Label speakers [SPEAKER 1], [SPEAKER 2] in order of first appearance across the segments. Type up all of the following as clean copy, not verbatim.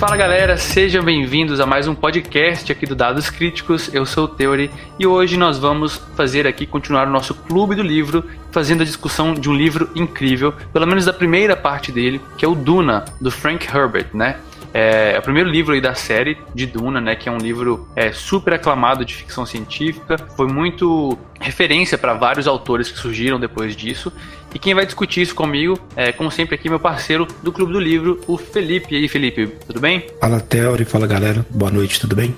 [SPEAKER 1] Fala galera, sejam bem-vindos a mais um podcast aqui do Dados Críticos. Eu sou o Theory e hoje nós vamos fazer aqui, continuar o nosso clube do livro, fazendo a discussão de um livro incrível, pelo menos da primeira parte dele, que é o Duna, do Frank Herbert, né? É o primeiro livro aí da série de Duna, né, que é um livro super aclamado de ficção científica, foi muito referência para vários autores que surgiram depois disso. E quem vai discutir isso comigo é, como sempre, aqui meu parceiro do Clube do Livro, o Felipe. E aí, Felipe, tudo bem?
[SPEAKER 2] Fala, Theory, fala galera, boa noite, tudo bem?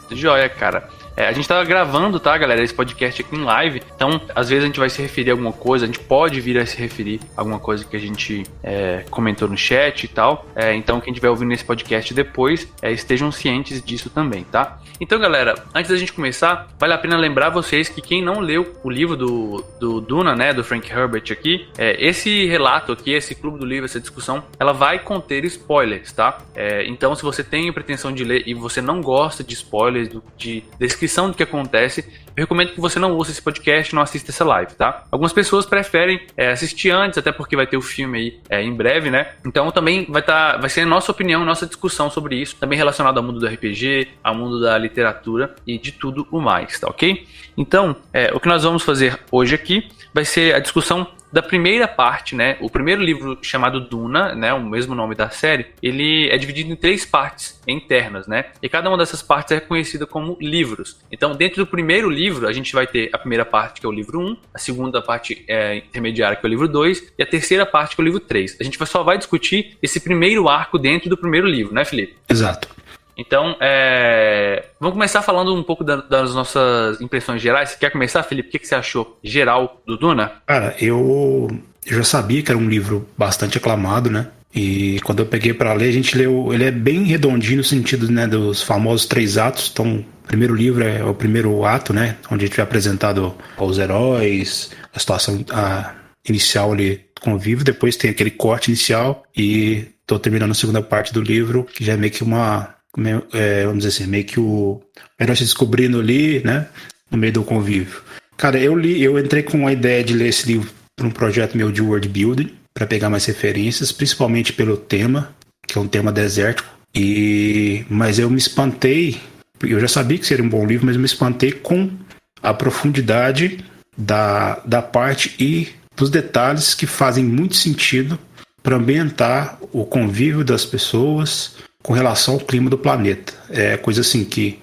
[SPEAKER 1] Tudo jóia, cara. A gente tava gravando, tá, galera, esse podcast aqui em live, então às vezes a gente vai se referir a alguma coisa, a gente pode vir a se referir a alguma coisa que a gente comentou no chat e tal, então quem estiver ouvindo esse podcast depois, estejam cientes disso também, tá? Então, galera, antes da gente começar, vale a pena lembrar vocês que quem não leu o livro do Duna, né, do Frank Herbert aqui, esse relato aqui, esse clube do livro, essa discussão, ela vai conter spoilers, tá? Então, se você tem a pretensão de ler e você não gosta de spoilers, de descrição do que acontece, eu recomendo que você não ouça esse podcast e não assista essa live, tá? Algumas pessoas preferem assistir antes, até porque vai ter o filme aí em breve, né? Então também vai ser a nossa opinião, nossa discussão sobre isso, também relacionado ao mundo do RPG, ao mundo da literatura e de tudo o mais, tá ok? Então, o que nós vamos fazer hoje aqui vai ser a discussão da primeira parte, né? O primeiro livro chamado Duna, né? O mesmo nome da série, ele é dividido em 3 partes internas, né? E cada uma dessas partes é conhecida como livros. Então, dentro do primeiro livro, a gente vai ter a primeira parte, que é o livro 1, a segunda parte intermediária, que é o livro 2, e a terceira parte, que é o livro 3. A gente só vai discutir esse primeiro arco dentro do primeiro livro, né, Felipe?
[SPEAKER 2] Exato.
[SPEAKER 1] Então, vamos começar falando um pouco das nossas impressões gerais. Você quer começar, Felipe? O que você achou geral do Duna?
[SPEAKER 2] Cara, eu já sabia que era um livro bastante aclamado, né? E quando eu peguei para ler, a gente leu... Ele é bem redondinho no sentido, né, dos famosos 3 atos. Então, o primeiro livro é o primeiro ato, né? Onde a gente é apresentado aos heróis, a situação inicial ali, convívio. Depois tem aquele corte inicial e tô terminando a segunda parte do livro, que já é meio que vamos dizer assim, meio que o herói se descobrindo ali, né, no meio do convívio. Cara, eu entrei com a ideia de ler esse livro para um projeto meu de world building, para pegar mais referências, principalmente pelo tema, que é um tema desértico, mas eu me espantei, eu já sabia que seria um bom livro, mas eu me espantei com a profundidade da parte e dos detalhes que fazem muito sentido para ambientar o convívio das pessoas com relação ao clima do planeta. É coisa assim que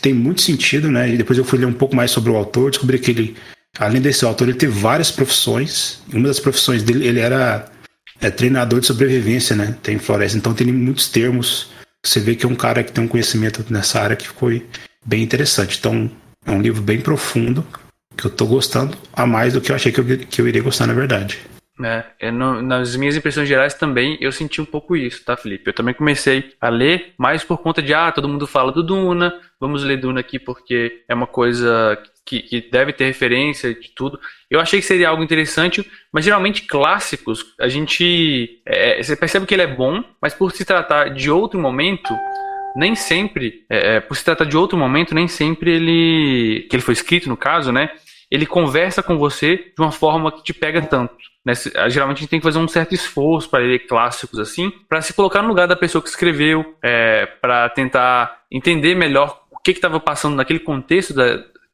[SPEAKER 2] tem muito sentido, né? E depois eu fui ler um pouco mais sobre o autor, descobri que ele, além desse autor, ele teve várias profissões. E uma das profissões dele, ele era treinador de sobrevivência, né? Tem floresta, então tem muitos termos. Você vê que é um cara que tem um conhecimento nessa área que foi bem interessante. Então, é um livro bem profundo, que eu tô gostando a mais do que eu achei que eu iria gostar, na verdade.
[SPEAKER 1] Nas minhas impressões gerais também eu senti um pouco isso, tá, Felipe? Eu também comecei a ler mais por conta de todo mundo fala do Duna, vamos ler Duna aqui porque é uma coisa que deve ter referência de tudo. Eu achei que seria algo interessante, mas geralmente clássicos, a gente você percebe que ele é bom, mas por se tratar de outro momento, nem sempre que ele foi escrito, no caso, né? Ele conversa com você de uma forma que te pega tanto, né? Geralmente a gente tem que fazer um certo esforço para ler clássicos assim, para se colocar no lugar da pessoa que escreveu, para tentar entender melhor o que estava passando naquele contexto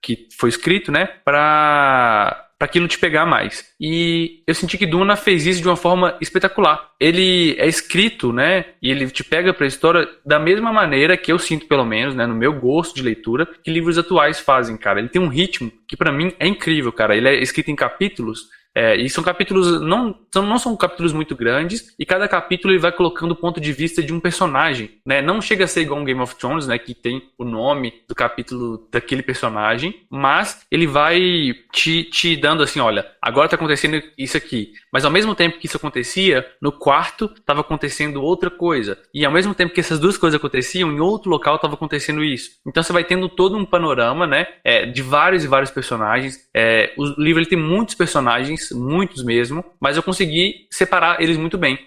[SPEAKER 1] que foi escrito, né? Para aquilo te pegar mais. E eu senti que Duna fez isso de uma forma espetacular. Ele é escrito, né? E ele te pega pra história da mesma maneira que eu sinto, pelo menos, né? No meu gosto de leitura, que livros atuais fazem, cara. Ele tem um ritmo que pra mim é incrível, cara. Ele é escrito em capítulos. E são capítulos, não são capítulos muito grandes, e cada capítulo ele vai colocando o ponto de vista de um personagem, né? Não chega a ser igual um Game of Thrones, né? Que tem o nome do capítulo daquele personagem, mas ele vai te dando assim, olha, agora tá acontecendo isso aqui, mas ao mesmo tempo que isso acontecia, no quarto tava acontecendo outra coisa, e ao mesmo tempo que essas duas coisas aconteciam, em outro local tava acontecendo isso. Então você vai tendo todo um panorama, né? De vários e vários personagens. O livro ele tem muitos personagens, muitos mesmo, mas eu consegui separar eles muito bem.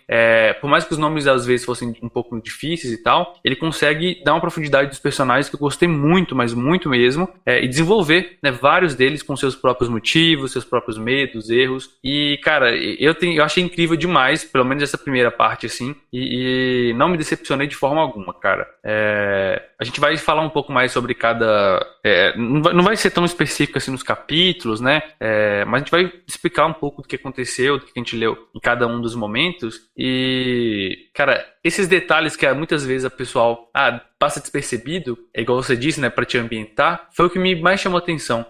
[SPEAKER 1] Por mais que os nomes às vezes fossem um pouco difíceis e tal, ele consegue dar uma profundidade dos personagens que eu gostei muito, mas muito mesmo, e desenvolver, né, vários deles com seus próprios motivos, seus próprios medos, erros. E, cara, eu achei incrível demais, pelo menos essa primeira parte, assim, e não me decepcionei de forma alguma, cara. A gente vai falar um pouco mais sobre cada... não vai ser tão específico assim nos capítulos, né? Mas a gente vai explicar um pouco do que aconteceu, do que a gente leu em cada um dos momentos. E, cara, esses detalhes que muitas vezes a pessoal passa despercebido, igual você disse, né, pra te ambientar, foi o que me mais chamou atenção.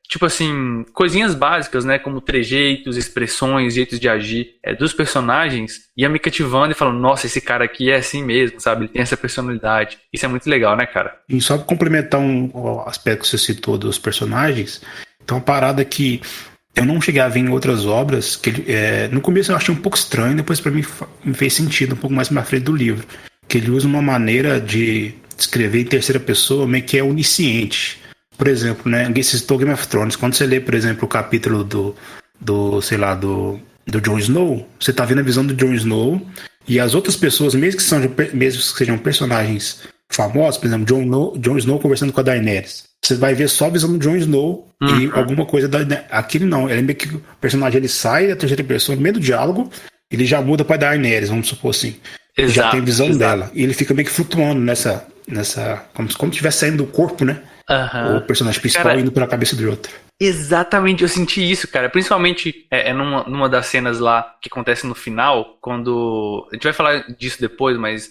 [SPEAKER 1] Tipo assim, coisinhas básicas, né, como trejeitos, expressões, jeitos de agir dos personagens, ia me cativando e falando, nossa, esse cara aqui é assim mesmo, sabe? Ele tem essa personalidade. Isso é muito legal, né, cara?
[SPEAKER 2] E só para complementar um aspecto que você citou dos personagens, então uma parada que eu não cheguei a ver em outras obras, que no começo eu achei um pouco estranho, depois para mim me fez sentido um pouco mais na frente do livro, que ele usa uma maneira de escrever em terceira pessoa meio que é onisciente. Por exemplo, né, esse citou Game of Thrones, quando você lê, por exemplo, o capítulo do Jon Snow, você tá vendo a visão do Jon Snow e as outras pessoas, mesmo que sejam personagens famosos, por exemplo, Jon Snow conversando com a Daenerys, você vai ver só a visão do Jon Snow e alguma coisa da... Aquele não, ele é meio que o personagem ele sai da terceira pessoa, no meio do diálogo, ele já muda pra Daenerys, vamos supor assim. Exato, já tem visão dela. E ele fica meio que flutuando nessa como se estivesse saindo do corpo, né? O personagem principal indo pela cabeça do outro.
[SPEAKER 1] Exatamente, eu senti isso, cara. Principalmente numa das cenas lá que acontece no final, quando... A gente vai falar disso depois, mas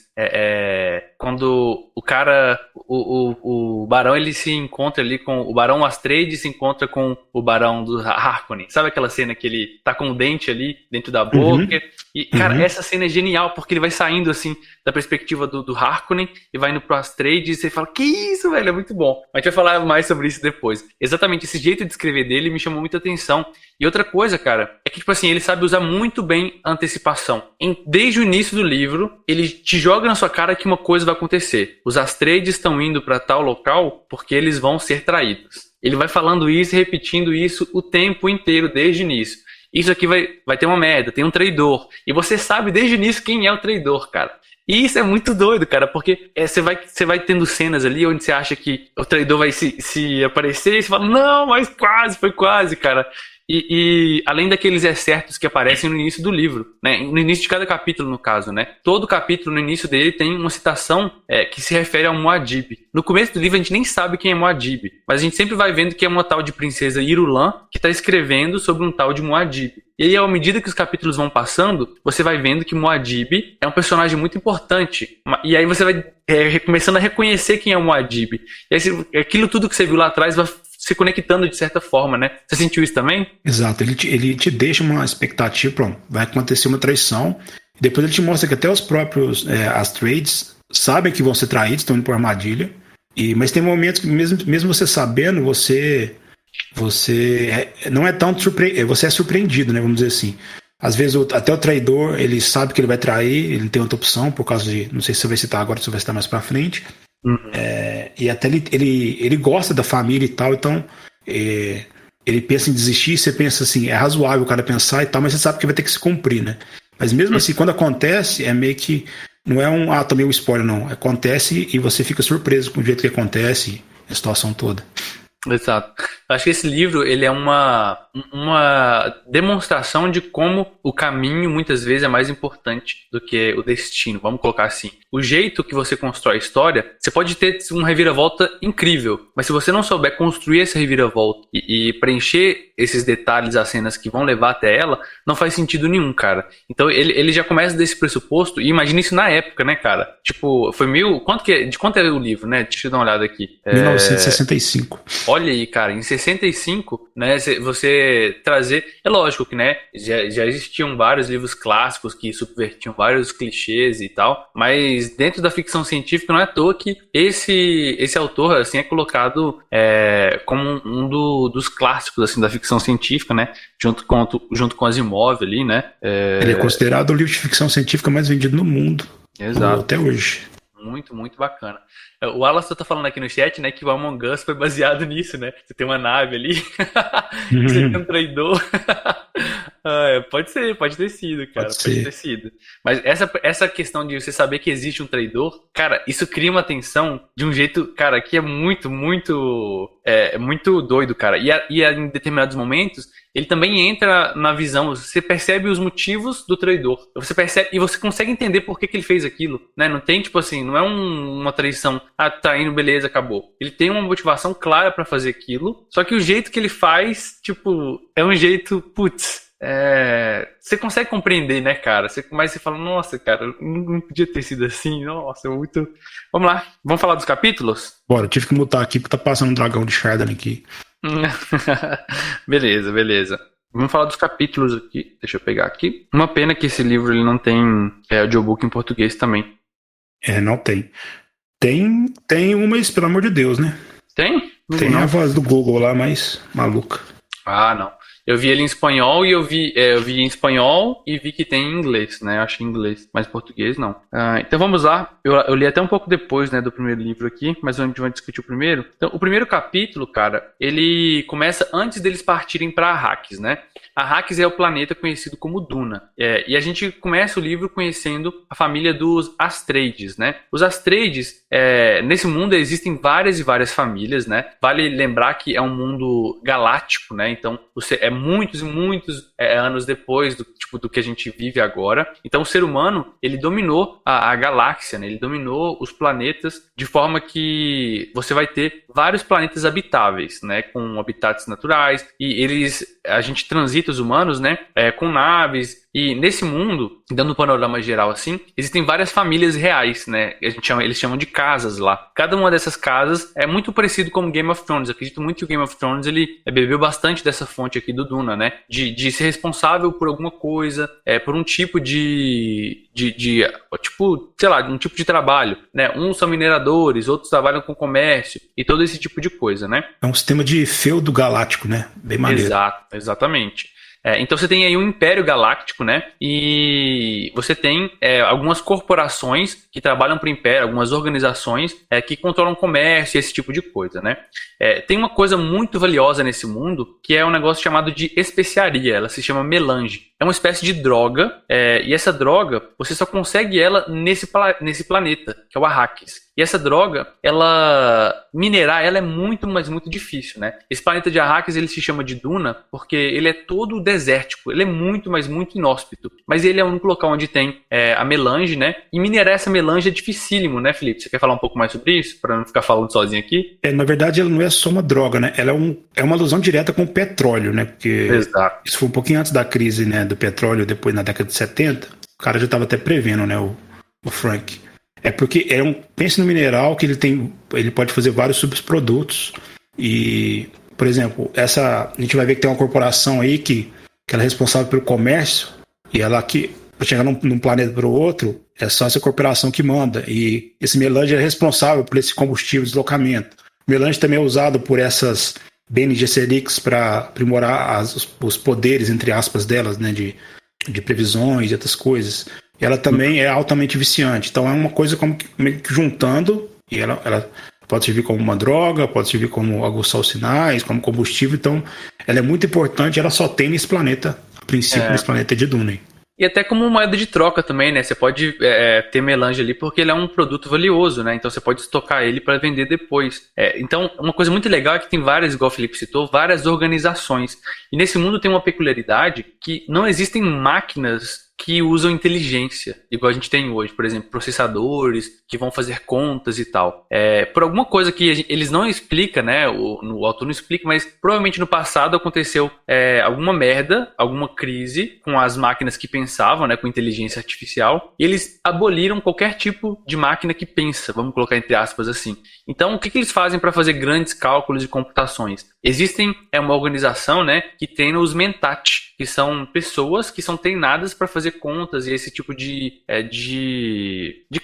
[SPEAKER 1] quando o cara, o Barão, ele se encontra ali com... O Barão Astreide se encontra com o Barão do Harkonnen. Sabe aquela cena que ele tá com o dente ali dentro da boca? E, cara, essa cena é genial, porque ele vai saindo, assim, da perspectiva do Harkonnen e vai indo pro Astreide e você fala, que isso, velho, é muito bom. A gente vai falar mais sobre isso depois. Exatamente, esse jeito de escrever dele me chamou muita atenção. E outra coisa, cara, é que, tipo assim, ele sabe usar muito bem a antecipação. Desde o início do livro, ele te joga na sua cara que uma coisa vai acontecer. Os Astreides estão indo pra tal local porque eles vão ser traídos. Ele vai falando isso e repetindo isso o tempo inteiro, desde o início. Isso aqui vai ter uma merda, tem um traidor. E você sabe desde o início quem é o traidor, cara. E isso é muito doido, cara, porque você vai tendo cenas ali onde você acha que o traidor vai se aparecer e você fala, não, mas foi quase, cara. E além daqueles excertos que aparecem no início do livro, né? No início de cada capítulo, no caso, né? Todo capítulo, no início dele, tem uma citação que se refere ao Muad'Dib. No começo do livro, a gente nem sabe quem é Muad'Dib, mas a gente sempre vai vendo que é uma tal de princesa Irulan que está escrevendo sobre um tal de Muad'Dib. E aí, à medida que os capítulos vão passando, você vai vendo que Muad'Dib é um personagem muito importante. E aí você vai começando a reconhecer quem é o Muad'Dib. E aí, aquilo tudo que você viu lá atrás vai se conectando de certa forma, né? Você sentiu isso também?
[SPEAKER 2] Exato, ele te deixa uma expectativa, pronto, vai acontecer uma traição, e depois ele te mostra que até os próprios Astreides sabem que vão ser traídos, estão indo por armadilha, mas tem momentos que mesmo você sabendo, você não é tão você é surpreendido, né, vamos dizer assim. Às vezes até o traidor, ele sabe que ele vai trair, ele tem outra opção, por causa de, não sei se você vai citar agora, se você vai citar mais pra frente, e até ele gosta da família e tal, então ele pensa em desistir, você pensa assim, é razoável o cara pensar e tal, mas você sabe que vai ter que se cumprir, né? Mas mesmo assim, quando acontece, é meio que não é também um spoiler, não. Acontece e você fica surpreso com o jeito que acontece, a situação toda.
[SPEAKER 1] Exato. Eu acho que esse livro, ele é uma demonstração de como o caminho muitas vezes é mais importante do que o destino, vamos colocar assim. O jeito que você constrói a história, você pode ter uma reviravolta incrível, mas se você não souber construir essa reviravolta e preencher esses detalhes, as cenas que vão levar até ela, não faz sentido nenhum, cara. Então ele já começa desse pressuposto, e imagina isso na época, né, cara? Tipo, foi de quanto é o livro, né? Deixa eu dar uma olhada aqui.
[SPEAKER 2] 1965.
[SPEAKER 1] Olha aí, cara, em 65, né, você trazer... É lógico que, né, já existiam vários livros clássicos que subvertiam vários clichês e tal, mas dentro da ficção científica não é à toa que esse autor, assim, é colocado como dos clássicos, assim, da ficção científica, né, junto com Asimov ali, né.
[SPEAKER 2] Ele é considerado o livro de ficção científica mais vendido no mundo.
[SPEAKER 1] Exato.
[SPEAKER 2] Até hoje.
[SPEAKER 1] Muito, muito bacana. O Alastor tá falando aqui no chat, né, que o Among Us foi baseado nisso, né? Você tem uma nave ali, você tem um traidor. Pode ser, pode ter sido, cara, pode ter sido. Mas essa questão de você saber que existe um traidor, cara, isso cria uma tensão de um jeito, cara, que é muito, muito, muito doido, cara. E em determinados momentos, ele também entra na visão, você percebe os motivos do traidor. Você percebe e você consegue entender por que ele fez aquilo, né? Não tem, tipo assim, não é uma traição, tá indo, beleza, acabou. Ele tem uma motivação clara pra fazer aquilo, só que o jeito que ele faz, tipo, é um jeito, putz, você consegue compreender, né, cara? Mas você fala, nossa, cara, não podia ter sido assim, nossa, muito... Vamos lá, vamos falar dos capítulos?
[SPEAKER 2] Bora, eu tive que mutar aqui porque tá passando um dragão de Shardan aqui.
[SPEAKER 1] Beleza, beleza. Vamos falar dos capítulos aqui. Deixa eu pegar aqui. Uma pena que esse livro ele não tem audiobook em português também.
[SPEAKER 2] Não tem. Tem uma, mas pelo amor de Deus, né?
[SPEAKER 1] Tem?
[SPEAKER 2] Tem a voz do Google lá, mas maluca.
[SPEAKER 1] Ah, não. Eu vi ele em espanhol e eu vi em espanhol e vi que tem em inglês, né? Eu achei em inglês, mas português não. Então vamos lá. Eu li até um pouco depois, né, do primeiro livro aqui, mas a gente vai discutir o primeiro. Então, o primeiro capítulo, cara, ele começa antes deles partirem para Arrakis, né? Arrakis é o planeta conhecido como Duna. E a gente começa o livro conhecendo a família dos Astreides, né? Os Astreides, nesse mundo existem várias e várias famílias, né? Vale lembrar que é um mundo galáctico, né? Então, muitos e muitos anos depois do que a gente vive agora. Então o ser humano, ele dominou a galáxia, né? Ele dominou os planetas de forma que você vai ter vários planetas habitáveis, né? Com habitats naturais e a gente transita os humanos, né? Com naves. E nesse mundo, dando um panorama geral assim, existem várias famílias reais, né? Eles chamam de casas lá. Cada uma dessas casas é muito parecido com Game of Thrones. Eu acredito muito que o Game of Thrones ele bebeu bastante dessa fonte aqui do Duna, né? De ser responsável por alguma coisa, por um tipo tipo, sei lá, um tipo de trabalho, né? Uns são mineradores, outros trabalham com comércio e todo esse tipo de coisa, né?
[SPEAKER 2] É um sistema de feudo galáctico, né? Bem maneiro.
[SPEAKER 1] Exatamente. Então você tem aí um Império Galáctico, né? E você tem algumas corporações que trabalham para o Império, algumas organizações que controlam o comércio e esse tipo de coisa, né? Tem uma coisa muito valiosa nesse mundo que é um negócio chamado de especiaria. Ela se chama melange. É uma espécie de droga e essa droga, você só consegue ela nesse planeta, que é o Arrakis. E essa droga, minerar ela é muito, mas muito difícil, né? Esse planeta de Arrakis, ele se chama de Duna porque ele é todo desértico. Ele é muito, mas muito inóspito. Mas ele é o único local onde tem a melange, né? E minerar essa melange é dificílimo, né, Felipe? Você quer falar um pouco mais sobre isso? Para não ficar falando sozinho aqui?
[SPEAKER 2] Na verdade, ela não é só uma droga, né? Ela é uma alusão direta com o petróleo, né? Porque
[SPEAKER 1] Exato.
[SPEAKER 2] Isso foi um pouquinho antes da crise, né, do petróleo, depois na década de 70. O cara já estava até prevendo, né, o Frank. Porque pense no mineral que ele pode fazer vários subprodutos e, por exemplo, a gente vai ver que tem uma corporação aí que ela é responsável pelo comércio e ela que para chegar num planeta para o outro é só essa corporação que manda e esse melange é responsável por esse combustível de deslocamento. O melange também é usado por essas Bene Gesserix para aprimorar os poderes, entre aspas, delas, né, de previsões e outras coisas. Ela também é altamente viciante. Então é uma coisa como que juntando, e ela pode servir como uma droga, pode servir como aguçar os sinais, como combustível. Então ela é muito importante, ela só tem nesse planeta, a princípio, nesse planeta de Dune.
[SPEAKER 1] E até como moeda de troca também, né? Você pode ter melange ali porque ele é um produto valioso, né? Então você pode estocar ele para vender depois. Então, uma coisa muito legal é que tem várias, igual o Felipe citou, várias organizações. E nesse mundo tem uma peculiaridade que não existem máquinas que usam inteligência, igual a gente tem hoje, por exemplo, processadores que vão fazer contas e tal. Por alguma coisa que eles não explicam, né? O autor não explica, mas provavelmente no passado aconteceu alguma merda, alguma crise com as máquinas que pensavam, né? Com inteligência artificial, e eles aboliram qualquer tipo de máquina que pensa, vamos colocar entre aspas assim. Então, o que eles fazem para fazer grandes cálculos e computações? Existem uma organização, né? Que treina os Mentat, que são pessoas que são treinadas para fazer contas e esse tipo de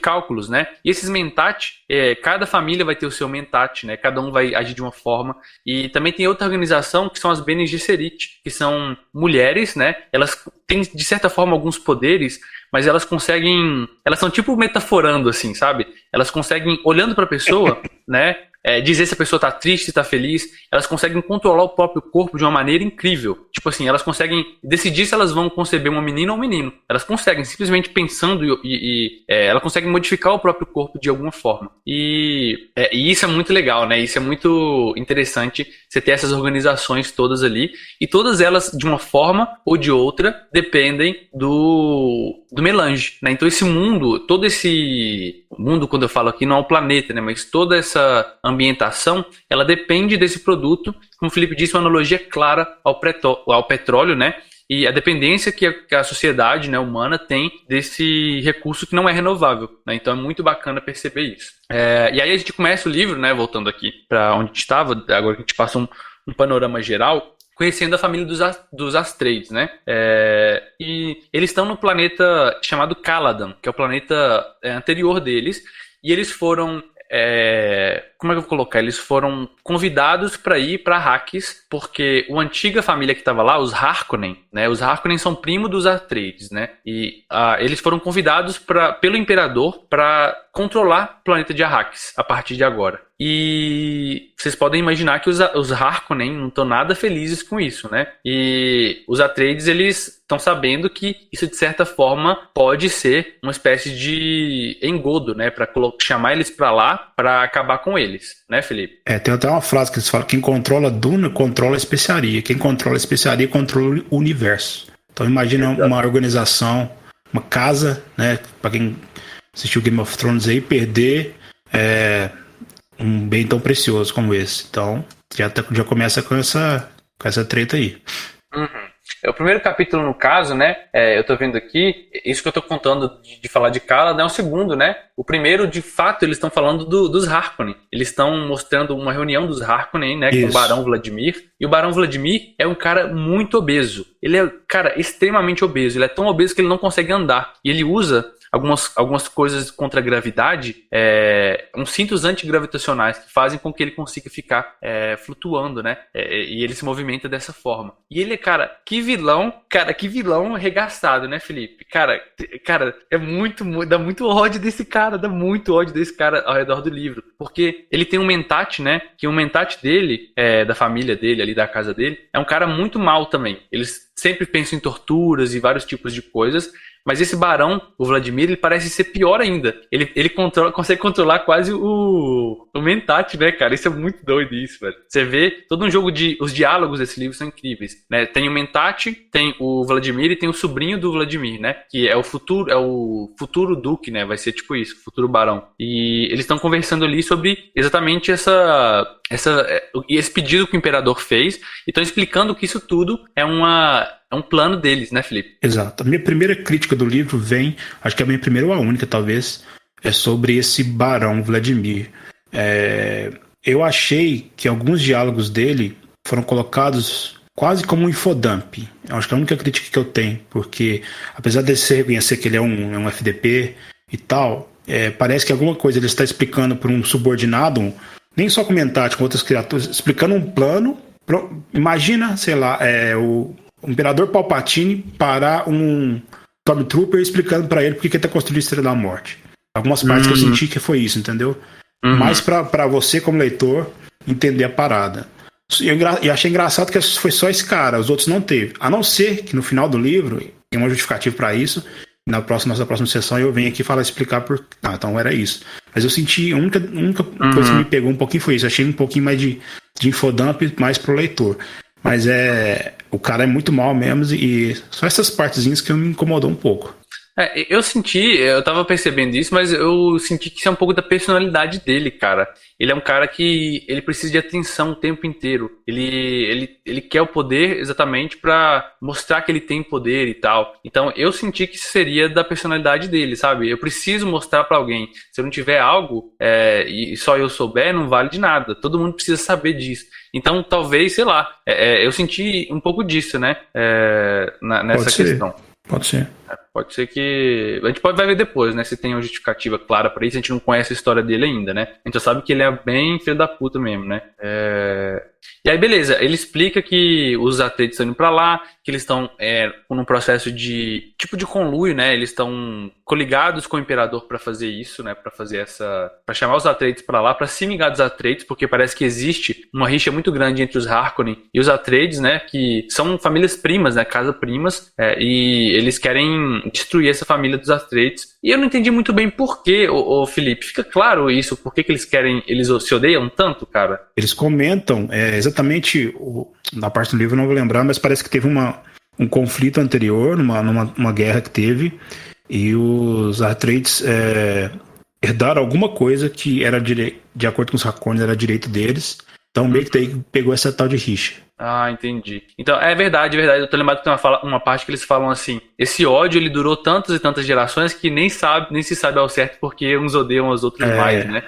[SPEAKER 1] cálculos, né? E esses Mentat, cada família vai ter o seu Mentat, né? Cada um vai agir de uma forma. E também tem outra organização que são as Bene Gesserit, que são mulheres, né? Elas têm, de certa forma, alguns poderes, mas elas conseguem, elas são tipo metaforando assim, sabe? Elas conseguem, olhando pra pessoa, né, dizer se a pessoa tá triste, se tá feliz, elas conseguem controlar o próprio corpo de uma maneira incrível. Tipo assim, elas conseguem decidir se elas vão conceber uma menina ou um menino. Elas conseguem, simplesmente pensando elas conseguem modificar o próprio corpo de alguma forma. E isso é muito legal, né? Isso é muito interessante, você ter essas organizações todas ali, e todas elas, de uma forma ou de outra, dependem do melange, né? Então esse mundo, todo esse mundo, quando eu falo aqui, não é um planeta, né? Mas toda essa ambientação, ela depende desse produto, como o Felipe disse, uma analogia clara ao petróleo, né? E a dependência que a sociedade, né, humana tem desse recurso que não é renovável, né? Então é muito bacana perceber isso. E aí a gente começa o livro, né, voltando aqui para onde a gente estava, agora que a gente passa um panorama geral, conhecendo a família dos Astreides, né? E eles estão no planeta chamado Caladan, que é o planeta anterior deles, e eles foram... como é que eu vou colocar? Eles foram convidados para ir para Arrakis, porque a antiga família que estava lá, os Harkonnen, né? Os Harkonnen são primo dos Atreides, né? E eles foram convidados pelo Imperador para controlar o planeta de Arrakis a partir de agora. E vocês podem imaginar que os Harkonnen não estão nada felizes com isso, né? E os Atreides, eles estão sabendo que isso, de certa forma, pode ser uma espécie de engodo, né? Para chamar eles para lá, para acabar com eles, né, Felipe?
[SPEAKER 2] Tem até uma frase que eles falam: quem controla Duna, controla a especiaria. Quem controla a especiaria, controla o universo. Então imagina uma organização, uma casa, né? Para quem assistiu Game of Thrones aí, perder um bem tão precioso como esse. Então já começa com essa treta aí.
[SPEAKER 1] Uhum. O primeiro capítulo, no caso, né, eu tô vendo aqui, isso que eu tô contando de falar de Caladan é o segundo, né? O primeiro, de fato, eles estão falando dos Harkonnen. Eles estão mostrando uma reunião dos Harkonnen, né, com o Barão Vladimir. E o Barão Vladimir é um cara muito obeso. Ele é, cara, extremamente obeso. Ele é tão obeso que ele não consegue andar. E ele usa algumas coisas contra a gravidade, uns cintos antigravitacionais que fazem com que ele consiga ficar flutuando, né? E ele se movimenta dessa forma. E ele, cara, que vilão arregaçado, né, Felipe? Cara, dá muito ódio desse cara, ao redor do livro. Porque ele tem um Mentat, né? Que o Mentat dele, da família dele, ali da casa dele, é um cara muito mau também. Eles sempre pensam em torturas e vários tipos de coisas. Mas esse barão, o Vladimir, ele parece ser pior ainda. Ele consegue controlar quase o Mentat, né, cara? Isso é muito doido, isso, velho. Você vê todo um jogo os diálogos desse livro são incríveis, né? Tem o Mentat, tem o Vladimir e tem o sobrinho do Vladimir, né? Que é o futuro duque, né? Vai ser tipo isso, o futuro barão. E eles estão conversando ali sobre exatamente esse pedido que o imperador fez, e estão explicando que isso tudo é um plano deles, né, Felipe?
[SPEAKER 2] Exato. A minha primeira crítica do livro acho que a minha primeira ou a única, talvez, é sobre esse Barão Vladimir. Eu achei que alguns diálogos dele foram colocados quase como um infodump. Eu acho que é a única crítica que eu tenho, porque apesar de você reconhecer que ele é um FDP e tal, parece que alguma coisa ele está explicando para um subordinado, nem só comentar com outras criaturas, explicando um plano. Imagina, sei lá, o Imperador Palpatine parar um Stormtrooper explicando pra ele porque que ele tá construindo a Estrela da Morte. Algumas partes que eu senti que foi isso, entendeu? Mais pra você, como leitor, entender a parada. E achei engraçado que foi só esse cara, os outros não teve. A não ser que no final do livro, tem uma justificativa pra isso, nossa próxima sessão eu venho aqui explicar por... então era isso. Mas eu senti, a única coisa que me pegou um pouquinho foi isso. Eu achei um pouquinho mais de infodump mais pro leitor. Mas o cara é muito mal mesmo, e só essas partezinhas que me incomodou um pouco.
[SPEAKER 1] Eu tava percebendo isso, mas eu senti que isso é um pouco da personalidade dele, cara. Ele é um cara que ele precisa de atenção o tempo inteiro. Ele quer o poder exatamente pra mostrar que ele tem poder e tal. Então eu senti que isso seria da personalidade dele, sabe? Eu preciso mostrar pra alguém. Se eu não tiver algo e só eu souber, não vale de nada. Todo mundo precisa saber disso. Então talvez, sei lá, eu senti um pouco disso, né? Nessa questão.
[SPEAKER 2] Pode ser.
[SPEAKER 1] Pode ser que... A gente vai ver depois, né? Se tem uma justificativa clara pra isso. A gente não conhece a história dele ainda, né? A gente já sabe que ele é bem filho da puta mesmo, né? E aí, beleza, ele explica que os Atreides estão indo pra lá, que eles estão num processo de tipo de conluio, né? Eles estão coligados com o Imperador pra fazer isso, né? Pra fazer para chamar os Atreides pra lá, pra se vingar dos Atreides, porque parece que existe uma rixa muito grande entre os Harkonnen e os Atreides, né? Que são famílias primas, né? Casa primas, e eles querem destruir essa família dos Atreides. E eu não entendi muito bem por quê, ô Felipe. Fica claro isso? Por que eles querem, eles se odeiam tanto, cara?
[SPEAKER 2] Eles comentam exatamente, na parte do livro eu não vou lembrar, mas parece que teve um conflito anterior, numa guerra que teve, e os Atreides herdaram alguma coisa que era de acordo com os Harkonnen, era direito deles. Então meio que daí pegou essa tal de rixa.
[SPEAKER 1] Ah, entendi. Então, é verdade, é verdade. Eu tô lembrado que tem uma parte que eles falam assim: esse ódio ele durou tantas e tantas gerações que nem se sabe ao certo porque uns odeiam os outros mais, né?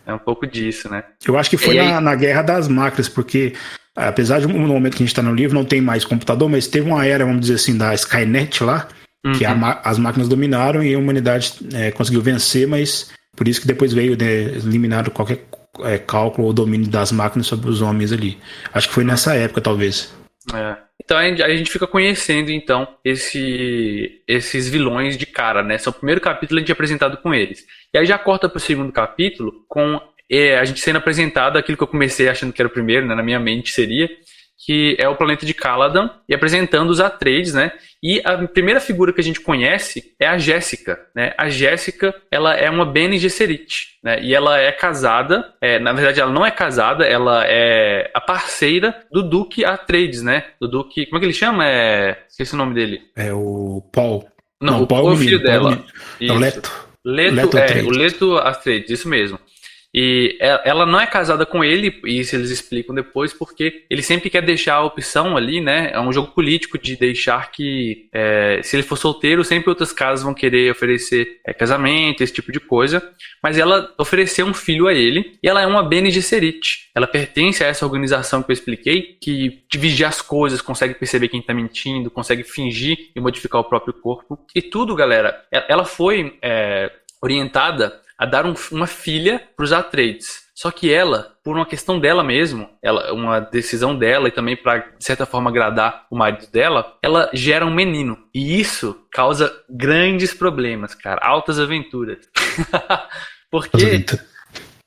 [SPEAKER 1] É um pouco disso, né?
[SPEAKER 2] Eu acho que foi na Guerra das Máquinas, porque apesar de no momento que a gente está no livro não tem mais computador, mas teve uma era, vamos dizer assim, da Skynet lá, que as máquinas dominaram e a humanidade conseguiu vencer, mas por isso que depois veio eliminado qualquer cálculo ou domínio das máquinas sobre os homens ali. Acho que foi nessa época, talvez.
[SPEAKER 1] Então a gente fica conhecendo então esses vilões de cara, né? São o primeiro capítulo a gente é apresentado com eles. E aí já corta pro segundo capítulo com a gente sendo apresentado aquilo que eu comecei achando que era o primeiro, né? Na minha mente seria, que é o planeta de Caladan, e apresentando os Atreides, né? E a primeira figura que a gente conhece é a Jéssica, né? A Jéssica, ela é uma Bene Gesserit, né? E ela é casada, na verdade ela não é casada, ela é a parceira do Duque Atreides, né? Do Duque, como é que ele chama? Esqueci o nome dele.
[SPEAKER 2] É o Paul.
[SPEAKER 1] Não, o Paul é o filho dela.
[SPEAKER 2] É o Leto.
[SPEAKER 1] O Leto Atreides, isso mesmo. E ela não é casada com ele, e isso eles explicam depois, porque ele sempre quer deixar a opção ali, né? É um jogo político de deixar que, se ele for solteiro, sempre outras casas vão querer oferecer casamento, esse tipo de coisa. Mas ela ofereceu um filho a ele, e ela é uma Bene Gesserit. Ela pertence a essa organização que eu expliquei, que vigia as coisas, consegue perceber quem tá mentindo, consegue fingir e modificar o próprio corpo. E tudo, galera, ela foi orientada a dar uma filha para os Atreides. Só que ela, por uma questão dela mesmo, uma decisão dela e também para, de certa forma, agradar o marido dela, ela gera um menino. E isso causa grandes problemas, cara. Altas aventuras. Porque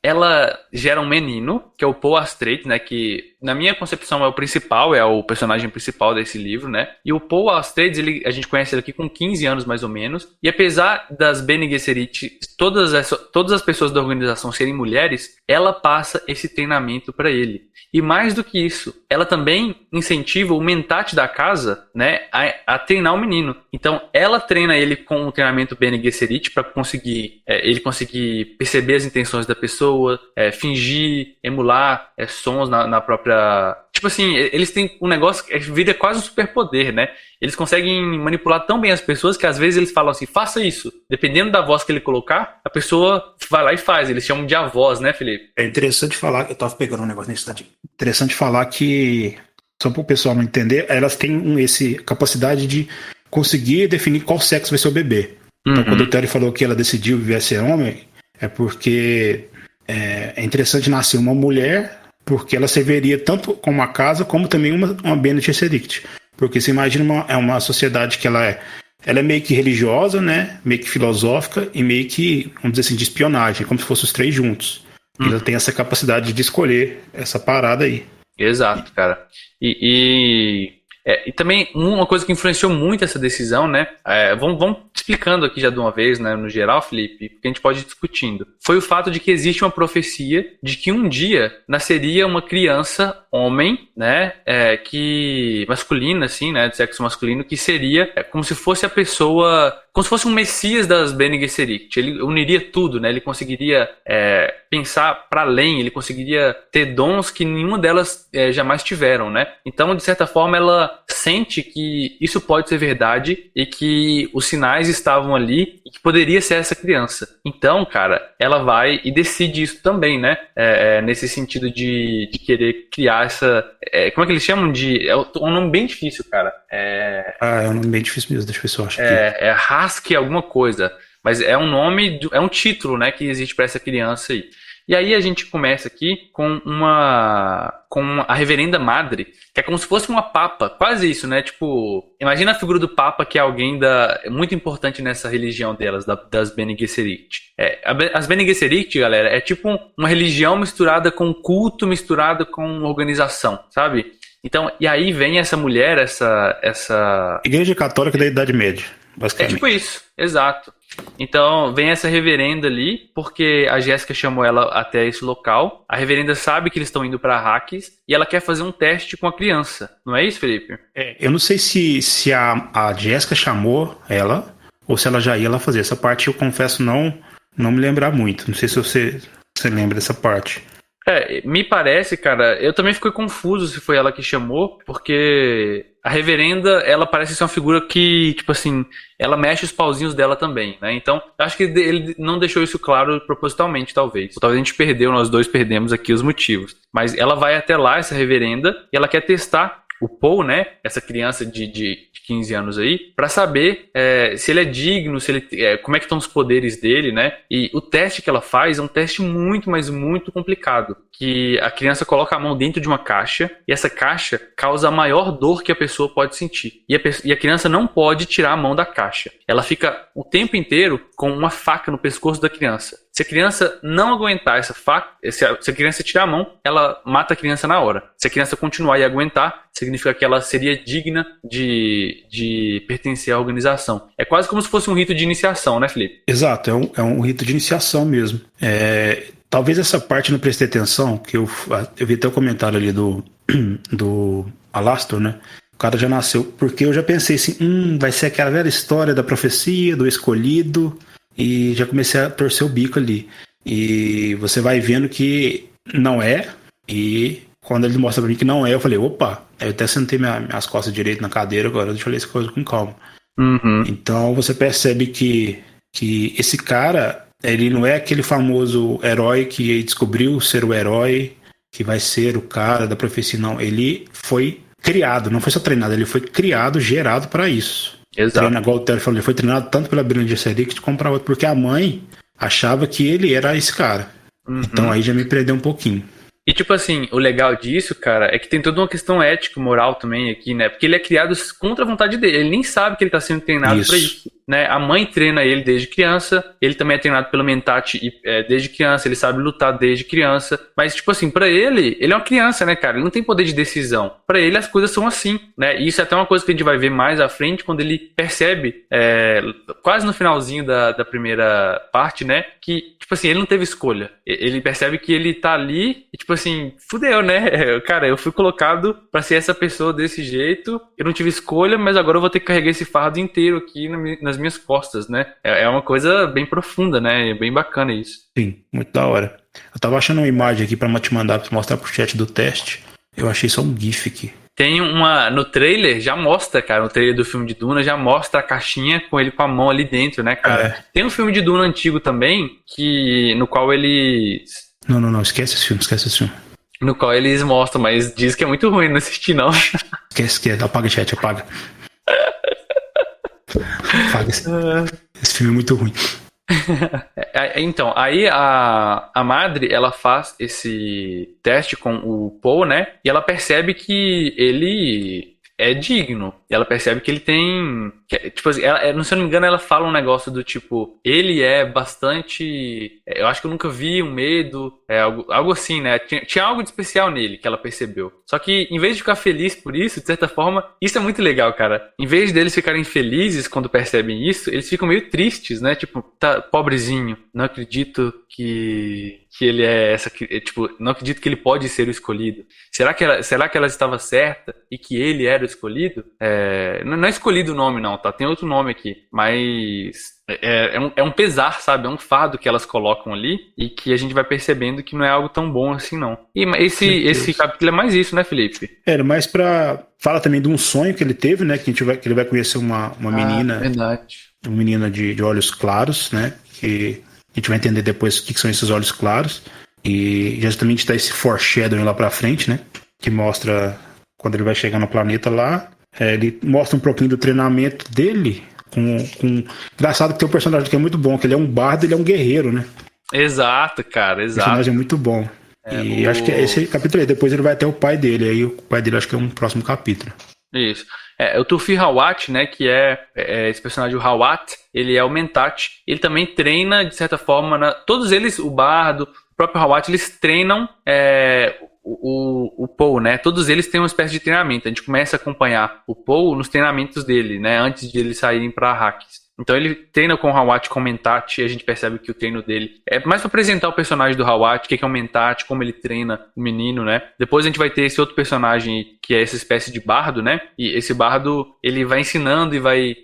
[SPEAKER 1] ela gera um menino, que é o Paul Atreides, né? Que, na minha concepção, é o principal, é o personagem principal desse livro, né? E o Paul Atreides, a gente conhece ele aqui com 15 anos, mais ou menos. E apesar das Bene Gesserit, todas as pessoas da organização serem mulheres, ela passa esse treinamento para ele. E mais do que isso, ela também incentiva o mentat da casa, né? A treinar o menino. Então, ela treina ele com o treinamento Bene Gesserit para ele conseguir perceber as intenções da pessoa, fingir, emular sons na própria... Tipo assim, eles têm um negócio que vira quase um superpoder, né? Eles conseguem manipular tão bem as pessoas que às vezes eles falam assim, faça isso. Dependendo da voz que ele colocar, a pessoa vai lá e faz. Eles chamam de avós, né, Felipe?
[SPEAKER 2] É interessante falar, eu tava pegando um negócio nesse instante. Interessante falar que, só para o pessoal não entender, elas têm essa capacidade de conseguir definir qual sexo vai ser o bebê. Então, quando o Terry falou que ela decidiu viver ser homem, é porque é interessante nascer uma mulher, porque ela serviria tanto como uma casa, como também uma Bene Gesserit. Porque você imagina uma sociedade que ela é meio que religiosa, né? Meio que filosófica e meio que, vamos dizer assim, de espionagem, como se fossem os três juntos. E ela tem essa capacidade de escolher essa parada aí.
[SPEAKER 1] Exato, cara. E também uma coisa que influenciou muito essa decisão, né? Vamos explicando aqui já de uma vez, né? No geral, Felipe, porque a gente pode ir discutindo. Foi o fato de que existe uma profecia de que um dia nasceria uma criança homem, né? Masculina, assim, né? De sexo masculino, que seria como se fosse a pessoa... Como se fosse um messias das Bene Gesserit. Ele uniria tudo, né? Ele conseguiria pensar para além, ele conseguiria ter dons que nenhuma delas jamais tiveram, né? Então, de certa forma, ela sente que isso pode ser verdade e que os sinais estavam ali e que poderia ser essa criança. Então, cara, ela vai e decide isso também, né? Nesse sentido de querer criar essa... como é que eles chamam de... É um nome bem difícil, cara.
[SPEAKER 2] É um nome bem difícil mesmo, deixa eu ver se eu acho aqui.
[SPEAKER 1] Hask alguma coisa, mas é um nome, é um título, né, que existe para essa criança aí. E aí a gente começa aqui com a Reverenda Madre, que é como se fosse uma papa, quase isso, né? Tipo, imagina a figura do papa, que é alguém muito importante nessa religião delas, das Bene Gesserit. As Bene Gesserit, galera, é tipo uma religião misturada com culto, misturada com organização, sabe? Então, e aí vem essa mulher, essa...
[SPEAKER 2] Igreja Católica da Idade Média, basicamente.
[SPEAKER 1] É tipo isso, exato. Então, vem essa reverenda ali, porque a Jéssica chamou ela até esse local. A reverenda sabe que eles estão indo para Arrakis e ela quer fazer um teste com a criança. Não é isso, Felipe?
[SPEAKER 2] Eu não sei se a Jéssica chamou ela ou se ela já ia lá fazer. Essa parte eu confesso não me lembrar muito. Não sei se você lembra dessa parte.
[SPEAKER 1] Me parece, cara, eu também fiquei confuso se foi ela que chamou, porque a reverenda, ela parece ser uma figura que, tipo assim, ela mexe os pauzinhos dela também, né? Então, acho que ele não deixou isso claro propositalmente, talvez. Ou talvez a gente perdeu, nós dois perdemos aqui os motivos. Mas ela vai até lá, essa reverenda, e ela quer testar o Paul, né, essa criança de 15 anos aí, pra saber se ele é digno, se ele, como é que estão os poderes dele, né? E o teste que ela faz é um teste muito, mas muito complicado. Que a criança coloca a mão dentro de uma caixa e essa caixa causa a maior dor que a pessoa pode sentir. E a criança não pode tirar a mão da caixa. Ela fica o tempo inteiro com uma faca no pescoço da criança. Se a criança não aguentar essa faca, se a criança tirar a mão, ela mata a criança na hora. Se a criança continuar e aguentar, significa que ela seria digna de pertencer à organização. É quase como se fosse um rito de iniciação, né, Felipe?
[SPEAKER 2] Exato, é um rito de iniciação mesmo. Talvez essa parte não prestei atenção, que eu vi até o comentário ali do Alastor, né? O cara já nasceu, porque eu já pensei assim, vai ser aquela velha história da profecia, do escolhido, e já comecei a torcer o bico ali. E você vai vendo que não é, e quando ele mostra pra mim que não é, eu falei, opa, eu até sentei minhas costas direito na cadeira, agora deixa eu ler essa coisa com calma.
[SPEAKER 1] Uhum.
[SPEAKER 2] Então você percebe que esse cara, ele não é aquele famoso herói que descobriu ser o herói, que vai ser o cara da profecia, não. Ele foi criado, não foi só treinado, ele foi criado, gerado para isso.
[SPEAKER 1] Exato.
[SPEAKER 2] Igual o Terry falou, ele foi treinado tanto pela Bene Gesserit como para outro, porque a mãe achava que ele era esse cara.
[SPEAKER 1] Uhum.
[SPEAKER 2] Então aí já me prendeu um pouquinho.
[SPEAKER 1] E tipo assim, o legal disso, cara, é que tem toda uma questão ética, moral também aqui, né? Porque ele é criado contra a vontade dele. Ele nem sabe que ele tá sendo treinado pra isso, né? A mãe treina ele desde criança. Ele também é treinado pelo Mentat desde criança. Ele sabe lutar desde criança. Mas tipo assim, pra ele é uma criança, né, cara? Ele não tem poder de decisão. Pra ele as coisas são assim, né? E isso é até uma coisa que a gente vai ver mais à frente quando ele percebe, quase no finalzinho da primeira parte, né? Que, tipo assim, ele não teve escolha. Ele percebe que ele tá ali e, tipo assim, fudeu, né? Cara, eu fui colocado pra ser essa pessoa desse jeito, eu não tive escolha, mas agora eu vou ter que carregar esse fardo inteiro aqui nas minhas costas, né? É uma coisa bem profunda, né? É bem bacana isso.
[SPEAKER 2] Sim, muito da hora. Eu tava achando uma imagem aqui pra te mandar, pra mostrar pro chat do teste. Eu achei só um GIF aqui.
[SPEAKER 1] Tem no trailer, já mostra, cara, no trailer do filme de Duna, já mostra a caixinha com ele com a mão ali dentro, né, cara? Tem um filme de Duna antigo também, no qual eles...
[SPEAKER 2] Não, esquece esse filme.
[SPEAKER 1] No qual eles mostram, mas diz que é muito ruim, não assisti não.
[SPEAKER 2] Esquece, apaga o chat, apaga. Apaga esse filme é muito ruim.
[SPEAKER 1] Então, aí a Madre, ela faz esse teste com o Paul, né? E ela percebe que ele é digno. E ela percebe que ele tem... tipo assim, se eu não me engano, ela fala um negócio do tipo... Ele é bastante... eu acho que eu nunca vi um medo... algo assim, né? Tinha algo de especial nele que ela percebeu. Só que, em vez de ficar feliz por isso, de certa forma... Isso é muito legal, cara. Em vez deles ficarem felizes quando percebem isso... Eles ficam meio tristes, né? Tipo, tá, pobrezinho. Não acredito que ele é essa... Tipo, não acredito que ele pode ser o escolhido. Será que ela estava certa? E que ele era o escolhido? Não é escolhido o nome não, tá? Tem outro nome aqui, mas é um pesar, sabe? É um fardo que elas colocam ali e que a gente vai percebendo que não é algo tão bom assim não. E esse capítulo é mais isso, né, Felipe?
[SPEAKER 2] Era mais fala também de um sonho que ele teve, né? Que ele vai conhecer uma menina.
[SPEAKER 1] Verdade.
[SPEAKER 2] Uma menina de olhos claros, né? Que a gente vai entender depois o que são esses olhos claros. E justamente tá esse foreshadowing lá pra frente, né? Que mostra quando ele vai chegar no planeta lá. Ele mostra um pouquinho do treinamento dele. Engraçado que tem um personagem que é muito bom, que ele é um bardo, ele é um guerreiro, né?
[SPEAKER 1] Exato, cara,
[SPEAKER 2] O
[SPEAKER 1] exato.
[SPEAKER 2] personagem é muito bom. E acho que é esse capítulo aí, depois ele vai até o pai dele. Aí o pai dele acho que é um próximo capítulo.
[SPEAKER 1] Isso. O Tufi Hawat, né, que é esse personagem, o Hawat, ele é o Mentat. Ele também treina, de certa forma, todos eles, o Bardo, o próprio Hawat, eles treinam o Paul, né? Todos eles têm uma espécie de treinamento. A gente começa a acompanhar o Paul nos treinamentos dele, né, antes de eles saírem para Arrakis. Então ele treina com o Hawat, com o Mentat, e a gente percebe que o treino dele é mais para apresentar o personagem do Hawat, o que é o Mentat, como ele treina o menino, né? Depois a gente vai ter esse outro personagem que é essa espécie de bardo, né? E esse bardo, ele vai ensinando e vai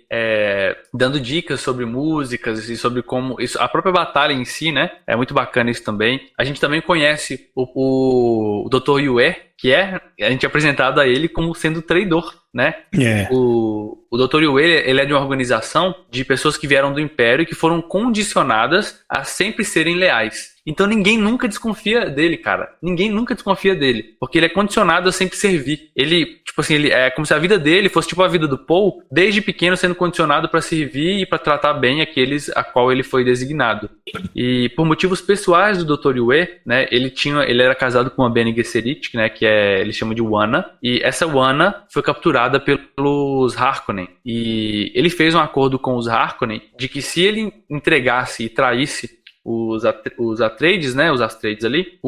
[SPEAKER 1] dando dicas sobre músicas e sobre como... a própria batalha em si, né? É muito bacana isso também. A gente também conhece o Dr. Yue, que a gente é apresentado a ele como sendo traidor, né?
[SPEAKER 2] É.
[SPEAKER 1] O Dr. Yue, ele é de uma organização de pessoas que vieram do Império e que foram condicionadas a sempre serem leais. Então ninguém nunca desconfia dele, cara. Ninguém nunca desconfia dele. Porque ele é condicionado a sempre servir. Ele, tipo assim, ele é como se a vida dele fosse tipo a vida do Paul, desde pequeno sendo condicionado para servir e para tratar bem aqueles a qual ele foi designado. E por motivos pessoais do Dr. Yue, né, ele era casado com uma Bene Gesserit, né, que eles chamam de Wana. E essa Wana foi capturada pelos Harkonnen. E ele fez um acordo com os Harkonnen de que se ele entregasse e traísse os Atreides, né, os Astreides ali,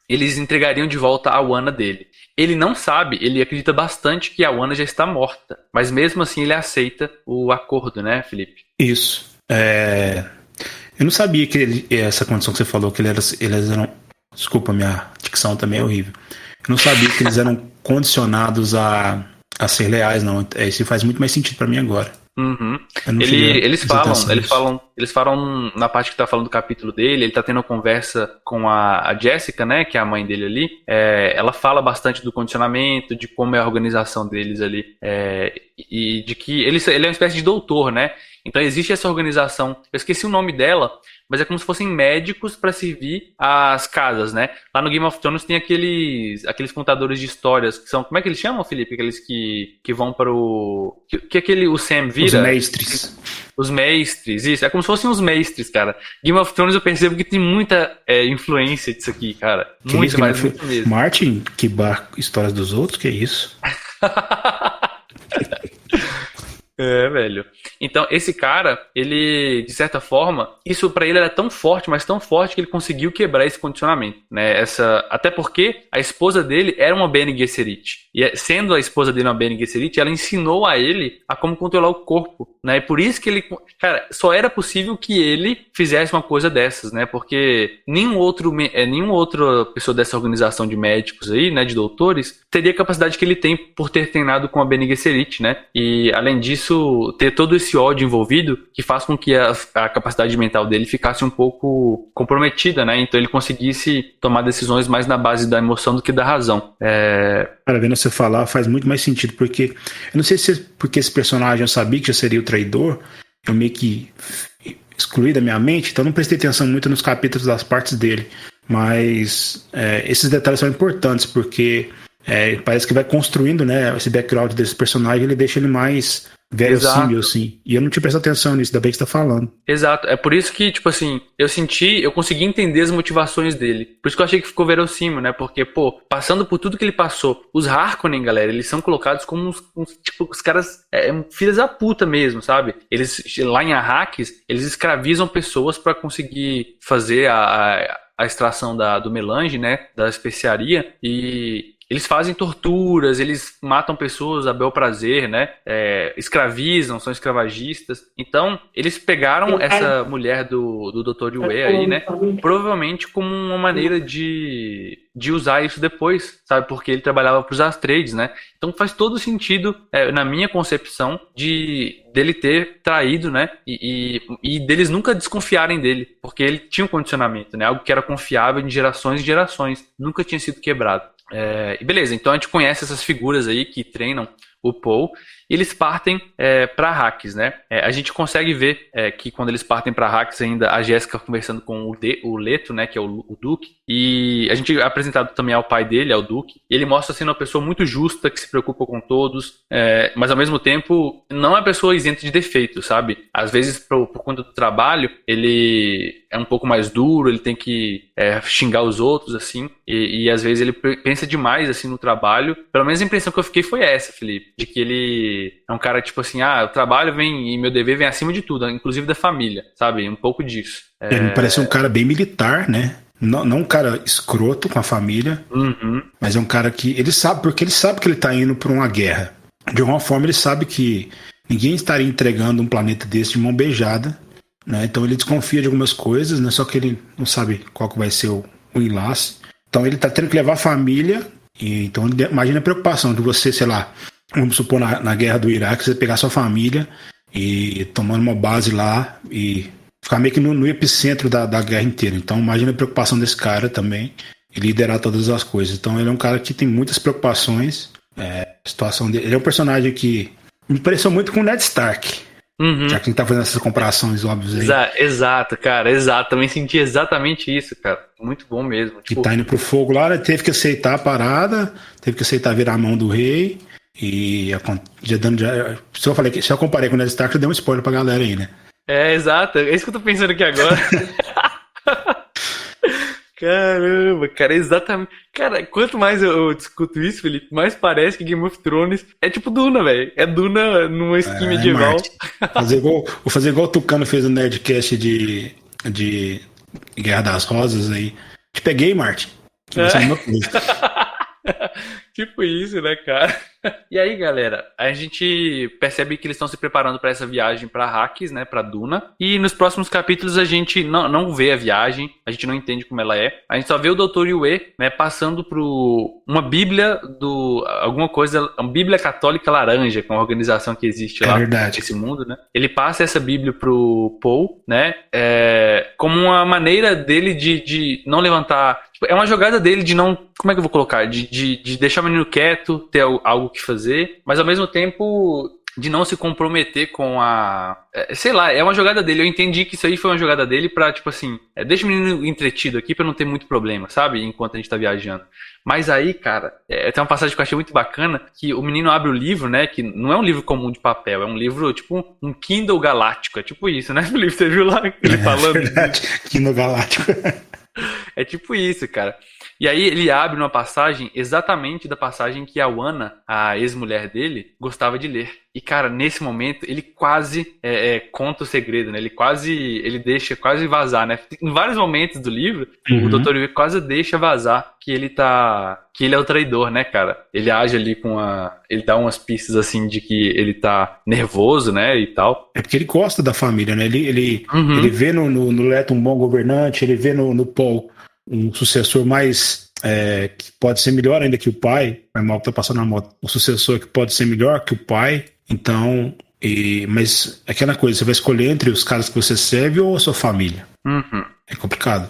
[SPEAKER 1] eles entregariam de volta a Wana dele. Ele não sabe, ele acredita bastante que a Wana já está morta, mas mesmo assim ele aceita o acordo, né, Felipe?
[SPEAKER 2] Isso. Eu não sabia que essa condição que você falou, que eles eram... Desculpa, minha dicção também é horrível. Eu não sabia que eles eram condicionados a ser leais, não. Isso faz muito mais sentido pra mim agora.
[SPEAKER 1] Uhum.
[SPEAKER 2] Eu não
[SPEAKER 1] Eles falam,
[SPEAKER 2] atenção
[SPEAKER 1] eles
[SPEAKER 2] nisso.
[SPEAKER 1] falam, eles falam na parte que tá falando do capítulo dele, ele tá tendo uma conversa com a Jessica, né, que é a mãe dele ali. Ela fala bastante do condicionamento, de como é a organização deles ali, e de que ele é uma espécie de doutor, né? Então existe essa organização, eu esqueci o nome dela, mas é como se fossem médicos para servir as casas, né? Lá no Game of Thrones tem aqueles contadores de histórias que são, como é que eles chamam, Felipe? Aqueles que vão para o o Sam vira?
[SPEAKER 2] Os mestres.
[SPEAKER 1] Os mestres, isso. É como se fossem os mestres, cara. Game of Thrones eu percebo que tem muita influência disso aqui, cara. Muito, mas muito mesmo.
[SPEAKER 2] Martin, que barco histórias dos outros, que isso?
[SPEAKER 1] Velho. Então, esse cara, ele, de certa forma, isso pra ele era tão forte, mas tão forte que ele conseguiu quebrar esse condicionamento, né? Até porque a esposa dele era uma Bene Gesserit. E sendo a esposa dele uma Bene Gesserit, ela ensinou a ele a como controlar o corpo, né? E por isso que ele, cara, só era possível que ele fizesse uma coisa dessas, né? Porque nenhuma outra pessoa dessa organização de médicos aí, né, de doutores, teria a capacidade que ele tem por ter treinado com a Bene Gesserit, né? E além disso, ter todo esse ódio envolvido que faz com que a capacidade mental dele ficasse um pouco comprometida, né? Então ele conseguisse tomar decisões mais na base da emoção do que da razão.
[SPEAKER 2] Cara, vendo você falar faz muito mais sentido, porque eu não sei se porque esse personagem eu sabia que já seria o traidor, eu meio que excluí da minha mente, então não prestei atenção muito nos capítulos das partes dele, mas esses detalhes são importantes, porque parece que vai construindo, né, esse background desse personagem, ele deixa ele mais verossímil, assim. E eu não tinha prestado atenção nisso, ainda bem que você tá falando.
[SPEAKER 1] Exato, é por isso que, tipo assim, eu consegui entender as motivações dele. Por isso que eu achei que ficou verossímil, né? Porque, pô, passando por tudo que ele passou, os Harkonnen, galera, eles são colocados como tipo, os caras, filhas da puta mesmo, sabe? Eles, lá em Arrakis, eles escravizam pessoas pra conseguir fazer a extração do melange, né? Da especiaria, e eles fazem torturas, eles matam pessoas a bel prazer, né? Escravizam, são escravagistas. Então, eles pegaram essa mulher do Dr. Yue aí, né? Provavelmente como uma maneira de usar isso depois, sabe? Porque ele trabalhava para os Atreides, né? Então faz todo sentido, na minha concepção, dele ter traído, né? E deles nunca desconfiarem dele, porque ele tinha um condicionamento, né? Algo que era confiável de gerações e gerações, nunca tinha sido quebrado. E beleza, então a gente conhece essas figuras aí que treinam o Paul. e eles partem para Arrakis, né? A gente consegue ver que quando eles partem para Arrakis ainda, a Jéssica conversando com o Leto, né, que é o Duque, e a gente é apresentado também ao pai dele, ao Duque, e ele mostra sendo uma pessoa muito justa, que se preocupa com todos, mas ao mesmo tempo não é uma pessoa isenta de defeitos, sabe? Às vezes, por conta do trabalho, ele é um pouco mais duro, ele tem que xingar os outros, assim, e às vezes ele pensa demais, assim, no trabalho. Pelo menos a impressão que eu fiquei foi essa, Felipe, de que ele é um cara, tipo assim, o trabalho vem, e meu dever vem acima de tudo, inclusive da família, sabe? Um pouco disso.
[SPEAKER 2] Ele me parece um cara bem militar, né? Não um cara escroto com a família, mas é um cara que ele sabe que ele tá indo pra uma guerra. De alguma forma ele sabe que ninguém estaria entregando um planeta desse de mão beijada, né? Então ele desconfia de algumas coisas, né? Só que ele não sabe qual que vai ser o enlace. Então ele tá tendo que levar a família, e então imagina a preocupação de você, sei lá, vamos supor na guerra do Iraque, você pegar sua família e tomando uma base lá e ficar meio que no epicentro da guerra inteira. Então imagina a preocupação desse cara também e liderar todas as coisas. Então ele é um cara que tem muitas preocupações. A situação dele, ele é um personagem que me pareceu muito com o Ned Stark. Já que a gente tá fazendo essas comparações óbvias aí.
[SPEAKER 1] Exato, cara, exato. Também senti exatamente isso, cara. Muito bom mesmo.
[SPEAKER 2] Que tá indo pro fogo lá, teve que aceitar a parada, teve que aceitar virar a mão do rei. E se eu comparei com o Ned Stark, eu dei um spoiler pra galera aí, né?
[SPEAKER 1] Exato. É isso que eu tô pensando aqui agora. Caramba, cara, exatamente. Cara, quanto mais eu discuto isso, Felipe, mais parece que Game of Thrones é tipo Duna, velho. É Duna numa skin medieval.
[SPEAKER 2] Vou fazer igual o Tucano fez no Nerdcast de Guerra das Rosas aí. Te peguei, Martin.
[SPEAKER 1] Tipo isso, né, cara? E aí, galera, a gente percebe que eles estão se preparando para essa viagem para Arrakis, né, para Duna. E nos próximos capítulos a gente não vê a viagem, a gente não entende como ela é. A gente só vê o Dr. Yue, né, passando por uma bíblia alguma coisa, uma bíblia católica laranja, que é uma organização que existe lá nesse mundo, né? Ele passa essa bíblia pro Paul, né, como uma maneira dele de não levantar. É uma jogada dele de não... Como é que eu vou colocar? De deixar o menino quieto, ter algo que fazer, mas ao mesmo tempo de não se comprometer com sei lá, é uma jogada dele. Eu entendi que isso aí foi uma jogada dele pra, tipo assim, deixa o menino entretido aqui pra não ter muito problema, sabe? Enquanto a gente tá viajando. Mas aí, cara, tem uma passagem que eu achei muito bacana, que o menino abre o livro, né, que não é um livro comum de papel, é um livro, tipo, um Kindle galáctico, é tipo isso, né, Felipe? Você viu lá ele falando?
[SPEAKER 2] Verdade, Kindle galáctico.
[SPEAKER 1] É tipo isso, cara. E aí ele abre uma passagem exatamente da passagem que a Wanna, a ex-mulher dele, gostava de ler. E, cara, nesse momento, ele quase conta o segredo, né? Ele deixa quase vazar, né? Em vários momentos do livro, o Dr. Yue quase deixa vazar que ele é o traidor, né, cara? Ele age ali ele dá umas pistas, assim, de que ele tá nervoso, né, e tal.
[SPEAKER 2] É porque ele gosta da família, né? Ele vê no Leto um bom governante, ele vê no Paul um sucessor mais... que pode ser melhor ainda que o pai. O mal que tá passando na moto. O sucessor que pode ser melhor que o pai. Então, mas é aquela coisa, você vai escolher entre os caras que você serve ou a sua família. É complicado.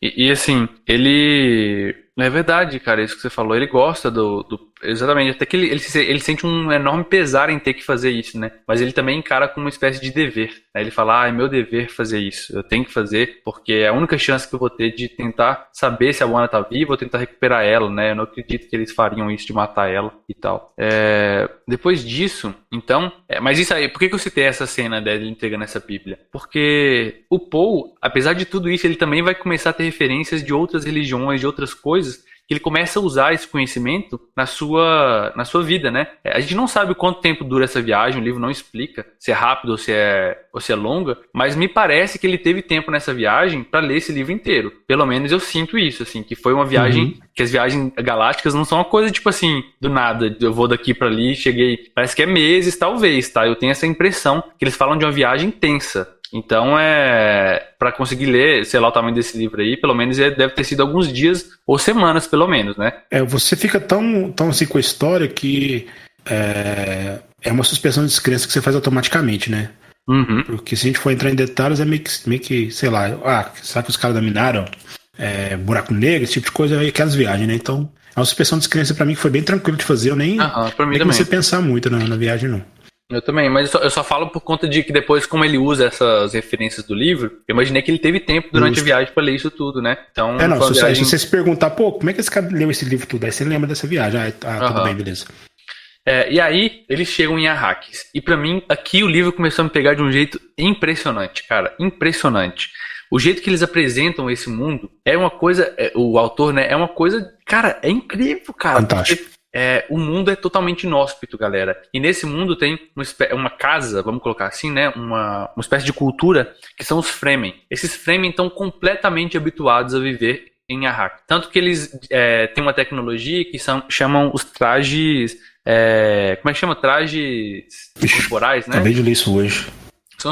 [SPEAKER 1] E assim, ele... É verdade, cara, isso que você falou. Ele gosta exatamente, até que ele sente um enorme pesar em ter que fazer isso, né? Mas ele também encara como uma espécie de dever, né? Ele fala, é meu dever fazer isso. Eu tenho que fazer, porque é a única chance que eu vou ter de tentar saber se a Wanna tá viva ou tentar recuperar ela, né? Eu não acredito que eles fariam isso de matar ela e tal. Depois disso, então... mas isso aí, por que eu citei essa cena dele entregando essa bíblia? Porque o Paul, apesar de tudo isso, ele também vai começar a ter referências de outras religiões, de outras coisas, que ele começa a usar esse conhecimento na sua vida, né? A gente não sabe quanto tempo dura essa viagem, o livro não explica se é rápido ou se é longa, mas me parece que ele teve tempo nessa viagem para ler esse livro inteiro. Pelo menos eu sinto isso, assim, que foi uma viagem, que as viagens galácticas não são uma coisa tipo assim, do nada, eu vou daqui para ali, cheguei, parece que é meses, talvez, tá? Eu tenho essa impressão que eles falam de uma viagem tensa. Então, para conseguir ler, sei lá, o tamanho desse livro aí, pelo menos deve ter sido alguns dias ou semanas, pelo menos, né?
[SPEAKER 2] Você fica tão assim com a história que é uma suspensão de descrença que você faz automaticamente, né? Porque se a gente for entrar em detalhes, é meio que sei lá, sabe que os caras dominaram buraco negro, esse tipo de coisa, aquelas viagens, né? Então, a suspensão de descrença pra mim foi bem tranquilo de fazer, eu nem comecei a pensar muito na viagem, não.
[SPEAKER 1] Eu também, mas eu só falo por conta de que depois, como ele usa essas referências do livro, eu imaginei que ele teve tempo durante a
[SPEAKER 2] Justo.
[SPEAKER 1] viagem pra ler isso tudo, né? Então,
[SPEAKER 2] Não,
[SPEAKER 1] foi uma
[SPEAKER 2] se
[SPEAKER 1] viagem.
[SPEAKER 2] você se perguntar, pô, como é que esse cara leu esse livro tudo? Aí você lembra dessa viagem. Tudo bem,
[SPEAKER 1] Aham.
[SPEAKER 2] beleza.
[SPEAKER 1] E aí, eles chegam em Arrakis. E pra mim, aqui o livro começou a me pegar de um jeito impressionante, cara. Impressionante. O jeito que eles apresentam esse mundo é uma coisa. O autor, né? É uma coisa. Cara, é incrível, cara. Porque
[SPEAKER 2] Fantástico.
[SPEAKER 1] o mundo é totalmente inóspito, galera. E nesse mundo tem uma casa, vamos colocar assim, né? Uma espécie de cultura que são os Fremen. Esses Fremen estão completamente habituados a viver em Arrakis. Tanto que eles têm uma tecnologia que chamam os trajes. Como é que chama? Trajes
[SPEAKER 2] Ixi,
[SPEAKER 1] corporais, né?
[SPEAKER 2] acabei de ler isso hoje.
[SPEAKER 1] São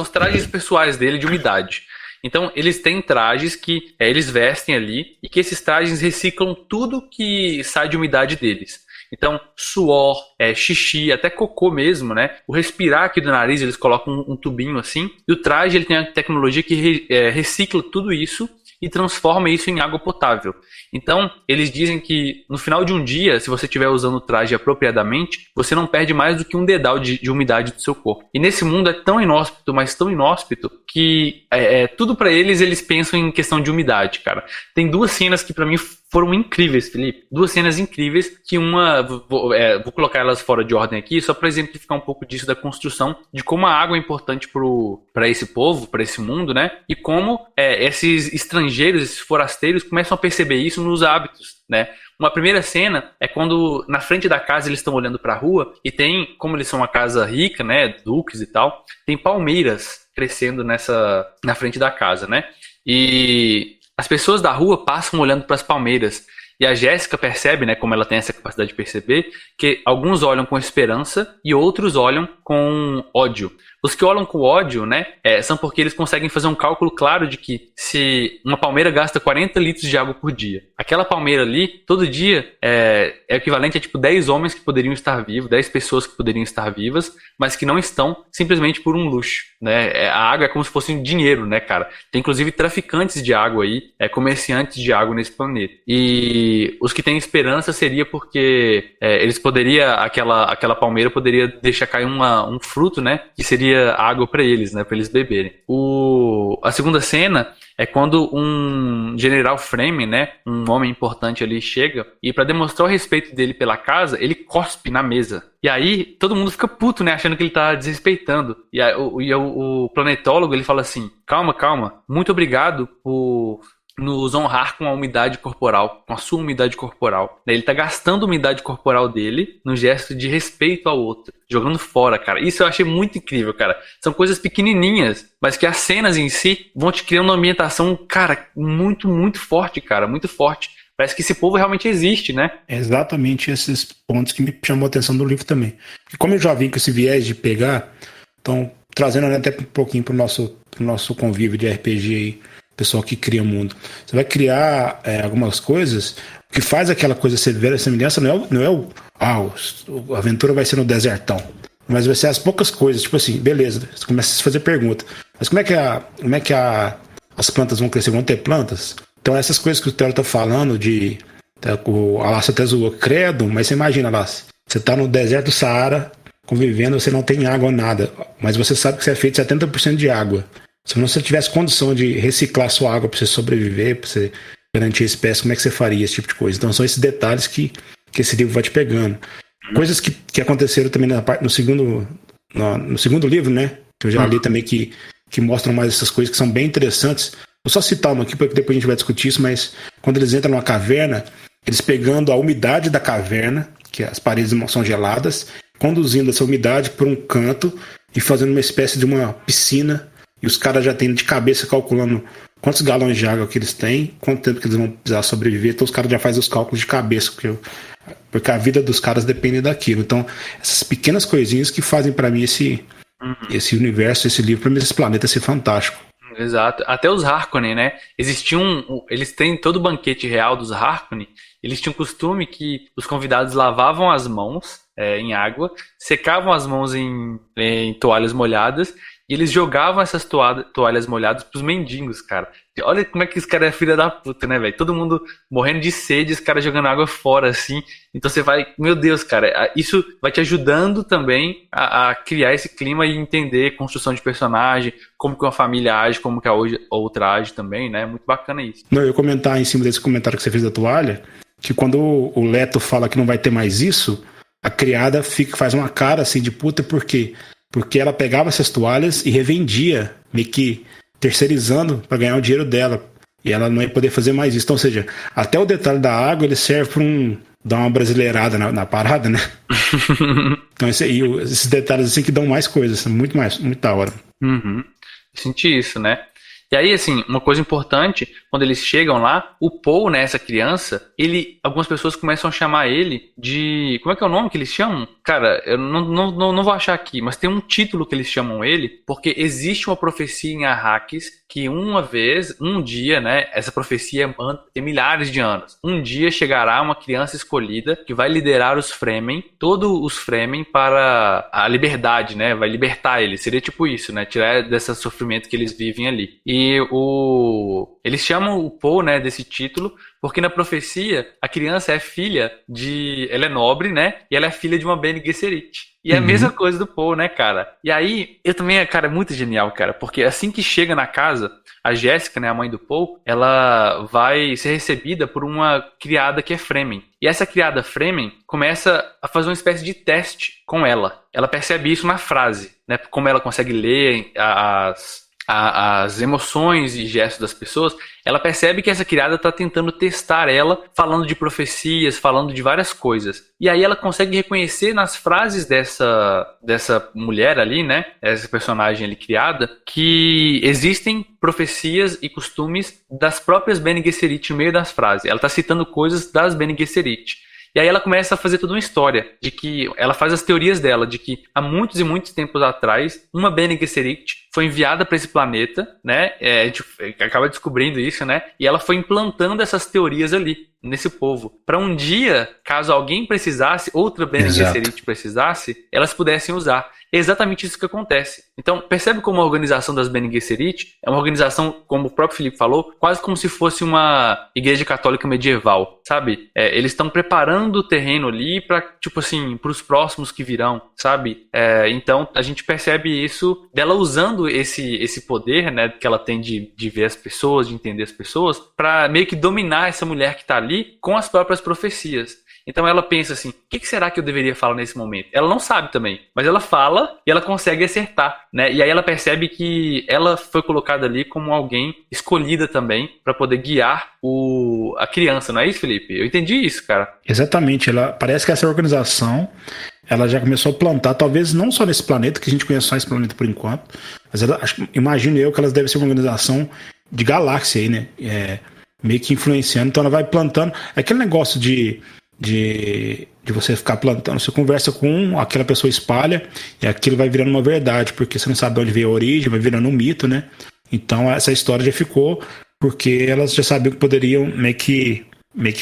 [SPEAKER 1] os trajes pessoais dele de umidade. Então, eles têm trajes que eles vestem ali e que esses trajes reciclam tudo que sai de umidade deles. Então, suor, xixi, até cocô mesmo, né? O respirar aqui do nariz, eles colocam um tubinho assim. E o traje, ele tem a tecnologia que recicla tudo isso e transforma isso em água potável. Então, eles dizem que no final de um dia, se você estiver usando o traje apropriadamente, você não perde mais do que um dedal de umidade do seu corpo. E nesse mundo é tão inóspito, mas tão inóspito, que tudo pra eles pensam em questão de umidade, cara. Tem duas cenas que pra mim foram incríveis, Felipe. Duas cenas incríveis, que uma, vou colocar elas fora de ordem aqui, só para exemplificar um pouco disso da construção, de como a água é importante para esse povo, para esse mundo, né? E como esses estrangeiros, esses forasteiros, começam a perceber isso nos hábitos, né? Uma primeira cena é quando na frente da casa eles estão olhando para a rua e tem, como eles são uma casa rica, né, duques e tal, tem palmeiras crescendo na frente da casa, né? E as pessoas da rua passam olhando para as palmeiras. E a Jéssica percebe, né, como ela tem essa capacidade de perceber, que alguns olham com esperança e outros olham com ódio. Os que olham com ódio, né, são porque eles conseguem fazer um cálculo claro de que se uma palmeira gasta 40 litros de água por dia, aquela palmeira ali, todo dia, é equivalente a tipo 10 homens que poderiam estar vivos, 10 pessoas que poderiam estar vivas, mas que não estão simplesmente por um luxo, né? A água é como se fosse um dinheiro, né, cara? Tem inclusive traficantes de água aí, comerciantes de água nesse planeta. E os que têm esperança seria porque eles aquela palmeira poderia deixar cair um fruto, né? Que seria água para eles, né? Para eles beberem. A segunda cena é quando um general Fremen, né, um homem importante ali, chega e para demonstrar o respeito dele pela casa, ele cospe na mesa. E aí todo mundo fica puto, né, achando que ele tá desrespeitando. E aí, o planetólogo, ele fala assim: calma, calma, muito obrigado por nos honrar com a umidade corporal, com a sua umidade corporal. Ele tá gastando a umidade corporal dele no gesto de respeito ao outro, jogando fora, cara. Isso eu achei muito incrível, cara. São coisas pequenininhas, mas que as cenas em si vão te criando uma ambientação, cara, muito, muito forte, cara, muito forte. Parece que esse povo realmente existe, né?
[SPEAKER 2] É exatamente esses pontos que me chamou a atenção do livro também. E como eu já vim com esse viés de pegar, então, trazendo até um pouquinho pro nosso convívio de RPG aí, pessoal que cria o mundo. Você vai criar algumas coisas, o que faz aquela coisa ser vera semelhança não é a aventura vai ser no desertão, mas vai ser as poucas coisas, tipo assim, beleza, você começa a fazer pergunta, mas como é que as plantas vão crescer? Vão ter plantas? Então essas coisas que o Theo tá falando a Laça até zoou, credo, mas você imagina, Laça, você tá no deserto do Saara, convivendo, você não tem água ou nada, mas você sabe que você é feito 70% de água. Se você tivesse condição de reciclar sua água para você sobreviver, para você garantir a espécie, como é que você faria esse tipo de coisa? Então são esses detalhes que esse livro vai te pegando. Coisas que aconteceram também no segundo livro, né? Que eu já li também, que mostram mais essas coisas que são bem interessantes. Vou só citar uma aqui, porque depois a gente vai discutir isso, mas quando eles entram numa caverna, eles pegando a umidade da caverna, que as paredes são geladas, conduzindo essa umidade por um canto e fazendo uma espécie de uma piscina. E os caras já têm de cabeça calculando quantos galões de água que eles têm, quanto tempo que eles vão precisar sobreviver. Então os caras já fazem os cálculos de cabeça, porque a vida dos caras depende daquilo. Então essas pequenas coisinhas que fazem para mim esse universo, esse livro, para mim esse planeta ser fantástico.
[SPEAKER 1] Exato. Até os Harkonnen, né? Eles têm todo o banquete real dos Harkonnen. Eles tinham costume que os convidados lavavam as mãos em água, secavam as mãos em toalhas molhadas E eles jogavam essas toalhas molhadas pros mendigos, cara. E olha como é que esse cara é filha da puta, né, velho? Todo mundo morrendo de sede, esse cara jogando água fora, assim. Então você vai, meu Deus, cara, isso vai te ajudando também a criar esse clima e entender construção de personagem, como que uma família age, como que a outra age também, né? Muito bacana isso.
[SPEAKER 2] Não, eu ia comentar em cima desse comentário que você fez da toalha, que quando o Leto fala que não vai ter mais isso, a criada faz uma cara assim de puta, por quê? Porque ela pegava essas toalhas e revendia, meio que terceirizando para ganhar o dinheiro dela. E ela não ia poder fazer mais isso. Então, ou seja, até o detalhe da água ele serve para dar uma brasileirada na parada, né? Então, esses detalhes assim que dão mais coisas, muito da hora.
[SPEAKER 1] Uhum. Senti isso, né? E aí, assim, uma coisa importante, quando eles chegam lá, o Paul, né, essa criança, algumas pessoas começam a chamar ele de... Como é que é o nome que eles chamam? Cara, eu não vou achar aqui, mas tem um título que eles chamam ele, porque existe uma profecia em Arrakis que um dia, né, essa profecia tem milhares de anos. Um dia chegará uma criança escolhida que vai liderar os Fremen, todos os Fremen para a liberdade, né, vai libertar eles. Seria tipo isso, né, tirar desse sofrimento que eles vivem ali. E eles chamam o Paul, né, desse título, porque na profecia a criança é filha ela é nobre, né, e ela é filha de uma Bene Gesserit. E é a mesma coisa do Paul, né, cara? E aí, eu também, cara, é muito genial, cara, porque assim que chega na casa, a Jéssica, né, a mãe do Paul, ela vai ser recebida por uma criada que é Fremen. E essa criada Fremen começa a fazer uma espécie de teste com ela. Ela percebe isso na frase, né, como ela consegue ler as emoções e gestos das pessoas, ela percebe que essa criada está tentando testar ela, falando de profecias, falando de várias coisas. E aí ela consegue reconhecer nas frases dessa mulher ali, né, essa personagem ali criada, que existem profecias e costumes das próprias Bene Gesserit no meio das frases. Ela está citando coisas das Bene Gesserit. E aí ela começa a fazer toda uma história, de que ela faz as teorias dela, de que há muitos e muitos tempos atrás, uma Bene Gesserit foi enviada para esse planeta, né? A gente acaba descobrindo isso, né? E ela foi implantando essas teorias ali, nesse povo. Para um dia, caso alguém precisasse, outra Bene Gesserit precisasse, elas pudessem usar. É exatamente isso que acontece. Então, percebe como a organização das Bene Gesserit é uma organização, como o próprio Felipe falou, quase como se fosse uma igreja católica medieval, sabe? Eles estão preparando o terreno ali para, tipo assim, para os próximos que virão, sabe? Então, a gente percebe isso dela usando esse poder, né, que ela tem de ver as pessoas, de entender as pessoas, para meio que dominar essa mulher que está ali com as próprias profecias. Então ela pensa assim, o que será que eu deveria falar nesse momento? Ela não sabe também, mas ela fala e ela consegue acertar, né? E aí ela percebe que ela foi colocada ali como alguém escolhida também para poder guiar a criança, não é isso, Felipe? Eu entendi isso, cara.
[SPEAKER 2] Exatamente, parece que essa organização ela já começou a plantar, talvez não só nesse planeta, que a gente conhece só esse planeta por enquanto, mas imagino eu que elas devem ser uma organização de galáxia aí, né? Meio que influenciando, então ela vai plantando. Aquele negócio de você ficar plantando, você conversa com aquela pessoa, espalha, e aquilo vai virando uma verdade, porque você não sabe de onde veio a origem, vai virando um mito, né? Então essa história já ficou, porque elas já sabiam que poderiam meio que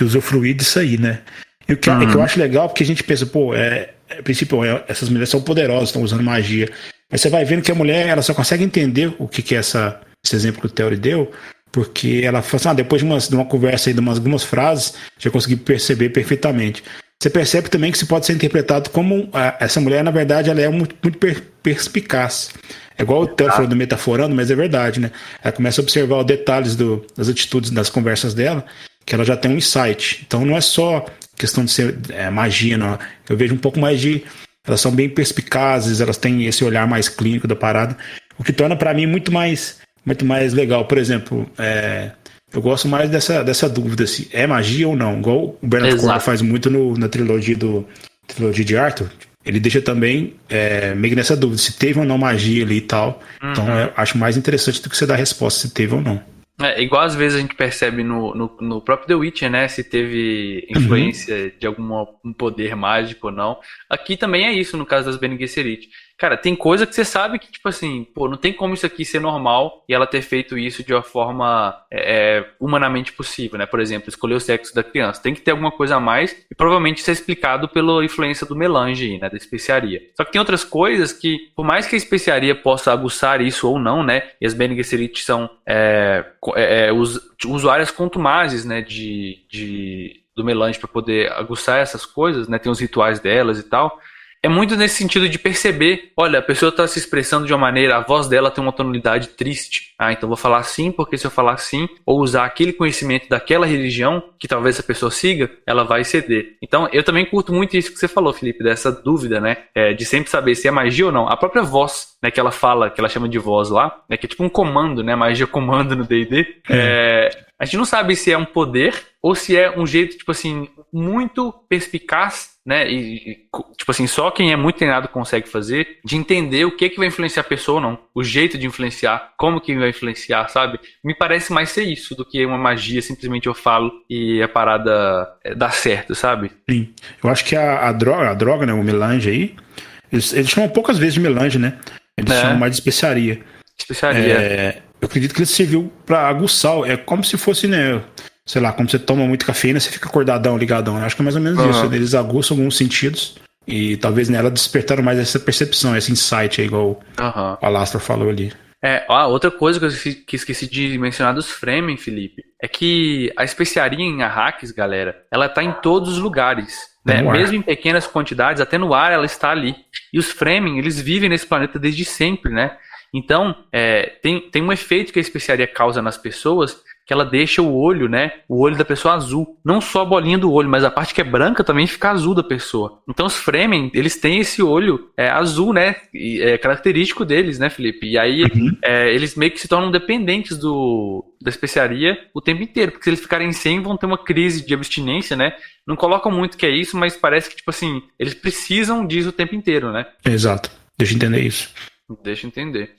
[SPEAKER 2] usufruir disso aí, né? E o que eu acho legal, porque a gente pensa, pô, a princípio, essas mulheres são poderosas, estão usando magia, mas você vai vendo que a mulher, ela só consegue entender o que é esse exemplo que o Theory deu, porque ela fala assim, depois de uma conversa aí, de algumas frases, já consegui perceber perfeitamente. Você percebe também que isso pode ser interpretado como essa mulher, na verdade, ela é muito, muito perspicaz. É igual o Theo falou do metaforando, mas é verdade, né? Ela começa a observar os detalhes das atitudes das conversas dela, que ela já tem um insight. Então não é só questão de ser magia, não. Eu vejo um pouco mais elas são bem perspicazes, elas têm esse olhar mais clínico da parada, o que torna para mim muito mais legal. Por exemplo, eu gosto mais dessa dúvida se é magia ou não, igual o Bernard Cornwell faz muito na trilogia de Arthur. Ele deixa também meio que nessa dúvida se teve ou não magia ali e tal. Então eu acho mais interessante do que você dar a resposta se teve ou não.
[SPEAKER 1] Igual às vezes a gente percebe no próprio The Witcher, né? Se teve influência de algum poder mágico ou não. Aqui também é isso, no caso das Bene Gesserit. cara, tem coisa que você sabe que, tipo assim, pô, não tem como isso aqui ser normal e ela ter feito isso de uma forma humanamente possível, né? Por exemplo, escolher o sexo da criança. Tem que ter alguma coisa a mais e provavelmente isso é explicado pela influência do melange aí, né? Da especiaria. Só que tem outras coisas que, por mais que a especiaria possa aguçar isso ou não, né? E as Bene Gesserit são usuárias contumazes, né? Do melange para poder aguçar essas coisas, né? Tem os rituais delas e tal. É muito nesse sentido de perceber, olha, a pessoa está se expressando de uma maneira, a voz dela tem uma tonalidade triste. Ah, então vou falar assim, porque se eu falar assim, ou usar aquele conhecimento daquela religião, que talvez a pessoa siga, ela vai ceder. Então, eu também curto muito isso que você falou, Felipe, dessa dúvida, né? De sempre saber se é magia ou não. A própria voz, né, que ela fala, que ela chama de voz lá, né, que é tipo um comando, né? Magia comando no D&D. A gente não sabe se é um poder ou se é um jeito, tipo assim, muito perspicaz, né? E tipo assim, só quem é muito treinado consegue fazer, de entender o que vai influenciar a pessoa ou não. O jeito de influenciar, como que vai influenciar, sabe? Me parece mais ser isso do que uma magia, simplesmente eu falo e a parada dá certo, sabe?
[SPEAKER 2] Sim. Eu acho que a droga, né? O melange aí, eles chamam poucas vezes de melange, né? Eles chamam mais de especiaria.
[SPEAKER 1] Especiaria.
[SPEAKER 2] Eu acredito que ele serviu pra aguçar. É como se fosse, né? Sei lá, como você toma muito cafeína, você fica acordadão, ligadão. Eu acho que é mais ou menos isso. Eles aguçam alguns sentidos e talvez nela despertaram mais essa percepção, esse insight aí, igual o Alastor falou ali.
[SPEAKER 1] Outra coisa que eu esqueci de mencionar dos Fremen, Felipe, é que a especiaria em Arrakis, galera, ela tá em todos os lugares. Né? Mesmo em pequenas quantidades, até no ar ela está ali. E os Fremen, eles vivem nesse planeta desde sempre, né? Então, tem um efeito que a especiaria causa nas pessoas, que ela deixa o olho, né? O olho da pessoa azul. Não só a bolinha do olho, mas a parte que é branca também fica azul da pessoa. Então os Fremen, eles têm esse olho azul, né? E é característico deles, né, Felipe? E aí eles meio que se tornam dependentes da especiaria o tempo inteiro. Porque se eles ficarem sem, vão ter uma crise de abstinência, né? Não colocam muito que é isso, mas parece que, tipo assim, eles precisam disso o tempo inteiro, né?
[SPEAKER 2] Exato. Deixa eu entender isso.
[SPEAKER 1] Deixa eu entender.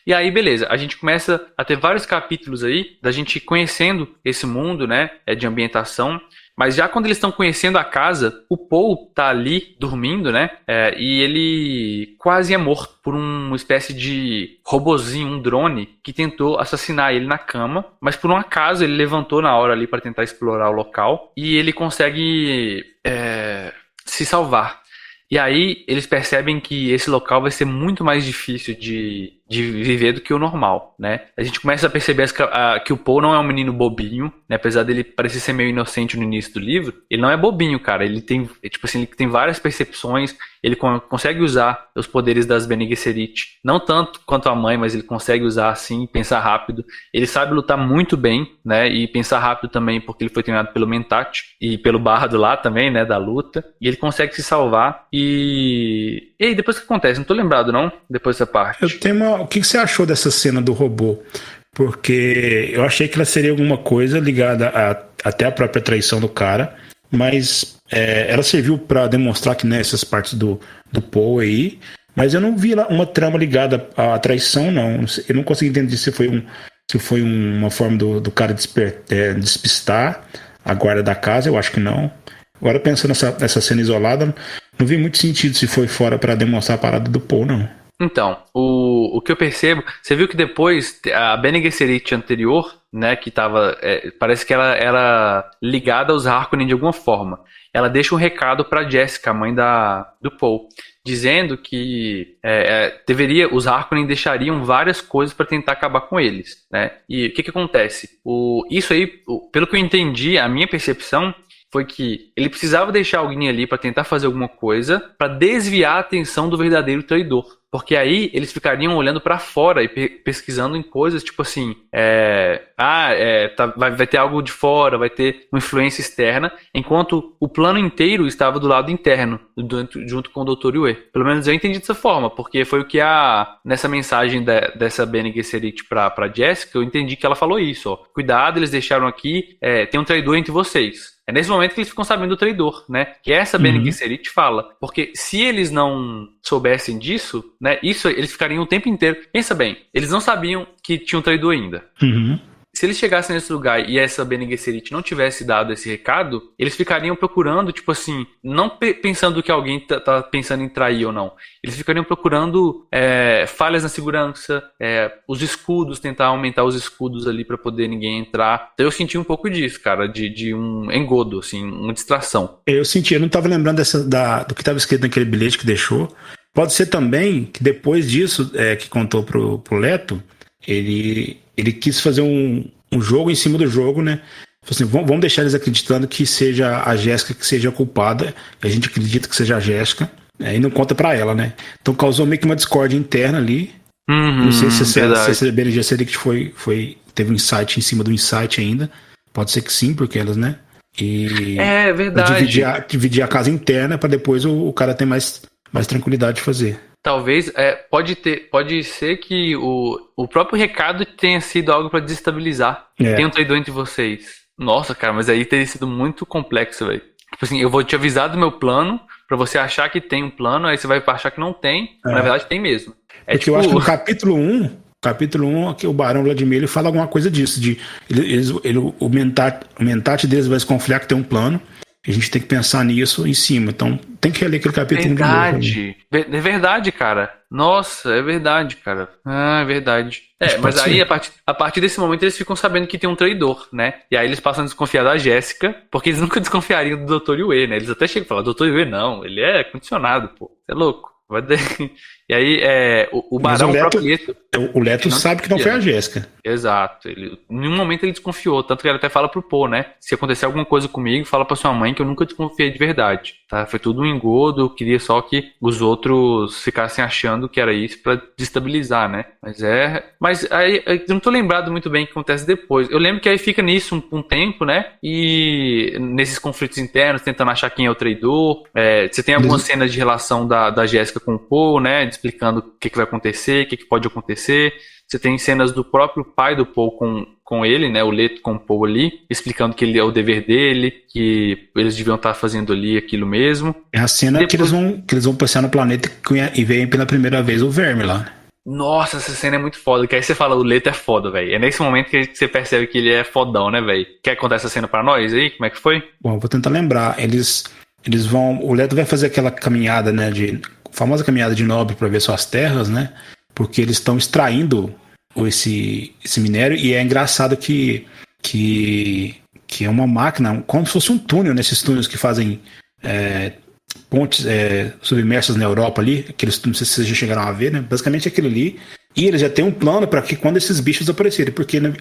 [SPEAKER 1] E aí, beleza, a gente começa a ter vários capítulos aí da gente conhecendo esse mundo, né, de ambientação. Mas já quando eles estão conhecendo a casa, o Paul tá ali dormindo, né, e ele quase é morto por uma espécie de robozinho, um drone, que tentou assassinar ele na cama. Mas por um acaso ele levantou na hora ali para tentar explorar o local e ele consegue se salvar. E aí eles percebem que esse local vai ser muito mais difícil de viver do que o normal, né? A gente começa a perceber que o Paul não é um menino bobinho, né? Apesar dele parecer ser meio inocente no início do livro, ele não é bobinho, cara. Ele tem, tipo assim, ele tem várias percepções, ele consegue usar os poderes das Bene Gesserit. Não tanto quanto a mãe, mas ele consegue usar assim, pensar rápido. Ele sabe lutar muito bem, né? E pensar rápido também, porque ele foi treinado pelo Mentat e pelo Bardo lá também, né? Da luta. E ele consegue se salvar. E aí, depois o que acontece? Não tô lembrado, não? Depois dessa parte.
[SPEAKER 2] Eu tenho o que você achou dessa cena do robô? Porque eu achei que ela seria alguma coisa ligada até a própria traição do cara, mas ela serviu para demonstrar que nessas partes do Paul aí, mas eu não vi uma trama ligada à traição, não. Eu não consegui entender se foi uma forma do cara despistar a guarda da casa, eu acho que não. Agora pensando nessa cena isolada, não vi muito sentido se foi fora para demonstrar a parada do Paul, não.
[SPEAKER 1] Então, o que eu percebo, você viu que depois a Bene Gesserit anterior, né, que tava, parece que ela era ligada aos Harkonnen de alguma forma. Ela deixa um recado para Jessica, a mãe do Paul, dizendo que os Harkonnen deixariam várias coisas para tentar acabar com eles, né? E o que acontece? Isso aí, pelo que eu entendi, a minha percepção foi que ele precisava deixar alguém ali para tentar fazer alguma coisa para desviar a atenção do verdadeiro traidor. Porque aí eles ficariam olhando para fora e pesquisando em coisas tipo assim, vai ter algo de fora, vai ter uma influência externa, enquanto o plano inteiro estava do lado interno, junto com o Dr. Yue. Pelo menos eu entendi dessa forma, porque foi o que nessa mensagem dessa Bene Gesserit pra Jessica, eu entendi que ela falou isso, ó. Cuidado, eles deixaram aqui, tem um traidor entre vocês. É nesse momento que eles ficam sabendo do traidor, né? Que essa Bene Gesserit fala. Porque se eles não soubessem disso, né? Isso eles ficariam o tempo inteiro. Pensa bem, eles não sabiam que tinha um traidor ainda. se eles chegassem nesse lugar e essa Bene Gesserit não tivesse dado esse recado, eles ficariam procurando, tipo assim, não pensando que alguém tá pensando em trair ou não. Eles ficariam procurando falhas na segurança, os escudos, tentar aumentar os escudos ali pra poder ninguém entrar. Então eu senti um pouco disso, cara, de um engodo, assim, uma distração.
[SPEAKER 2] Eu não tava lembrando do que tava escrito naquele bilhete que deixou. Pode ser também que depois disso, que contou pro Leto, ele quis fazer um jogo em cima do jogo, né? Assim, vamos deixar eles acreditando que seja a Jéssica que seja a culpada, e a gente acredita que seja a Jéssica, e não conta pra ela, né? Então causou meio que uma discórdia interna ali. Não sei se a Bene Gesserit teve um insight em cima do insight ainda. Pode ser que sim, porque elas, né? E
[SPEAKER 1] é verdade.
[SPEAKER 2] Dividir a casa interna pra depois o cara ter mais tranquilidade de fazer.
[SPEAKER 1] Talvez, pode ser que o próprio recado tenha sido algo pra desestabilizar. Tem um traidor entre vocês. Nossa, cara, mas aí teria sido muito complexo, velho. Tipo assim, eu vou te avisar do meu plano pra você achar que tem um plano, aí você vai achar que não tem, mas na verdade tem mesmo.
[SPEAKER 2] Porque tipo... eu acho que no capítulo 1, aqui o Barão Vladimir ele fala alguma coisa disso, o mentate deles vai se confiar que tem um plano. A gente tem que pensar nisso em cima. Então, tem que reler aquele capítulo.
[SPEAKER 1] Verdade. É verdade, cara. Nossa, é verdade, cara. É verdade. Mas aí, a partir desse momento, eles ficam sabendo que tem um traidor, né? E aí eles passam a desconfiar da Jéssica, porque eles nunca desconfiariam do Dr. Yue, né? Eles até chegam e falam, Dr. Yue não, ele é condicionado, pô. Você é louco. E aí, o Barão,
[SPEAKER 2] o Leto sabe que não foi a Jéssica.
[SPEAKER 1] Exato. Em nenhum momento ele desconfiou. Tanto que ele até fala pro Poe, né? Se acontecer alguma coisa comigo, fala pra sua mãe que eu nunca desconfiei de verdade. Tá? Foi tudo um engodo. Eu queria só que os outros ficassem achando que era isso pra destabilizar, né? Mas aí, eu não tô lembrado muito bem o que acontece depois. Eu lembro que aí fica nisso um tempo, né? E nesses conflitos internos, tentando achar quem é o traidor. Você tem algumas cenas de relação da Jéssica com o Poe, né? Explicando o que vai acontecer, o que pode acontecer. Você tem cenas do próprio pai do Poe com ele, né? O Leto com o Poe ali, explicando que ele é o dever dele, que eles deviam estar fazendo ali aquilo mesmo.
[SPEAKER 2] É a cena que eles vão passear no planeta e veem pela primeira vez o verme lá.
[SPEAKER 1] Nossa, essa cena é muito foda. Que aí você fala, o Leto é foda, velho. É nesse momento que você percebe que ele é fodão, né, velho? Quer contar essa cena pra nós aí? Como é que foi?
[SPEAKER 2] Bom, eu vou tentar lembrar. Eles vão... O Leto vai fazer aquela caminhada, né, famosa caminhada de nobre para ver suas terras, né? Porque eles estão extraindo esse minério, e é engraçado que é uma máquina, como se fosse um túnel, nesses túneis que fazem pontes submersas na Europa ali, aqueles, não sei se vocês já chegaram a ver, né? Basicamente aquele ali, e eles já têm um plano para que quando esses bichos aparecerem, porque né,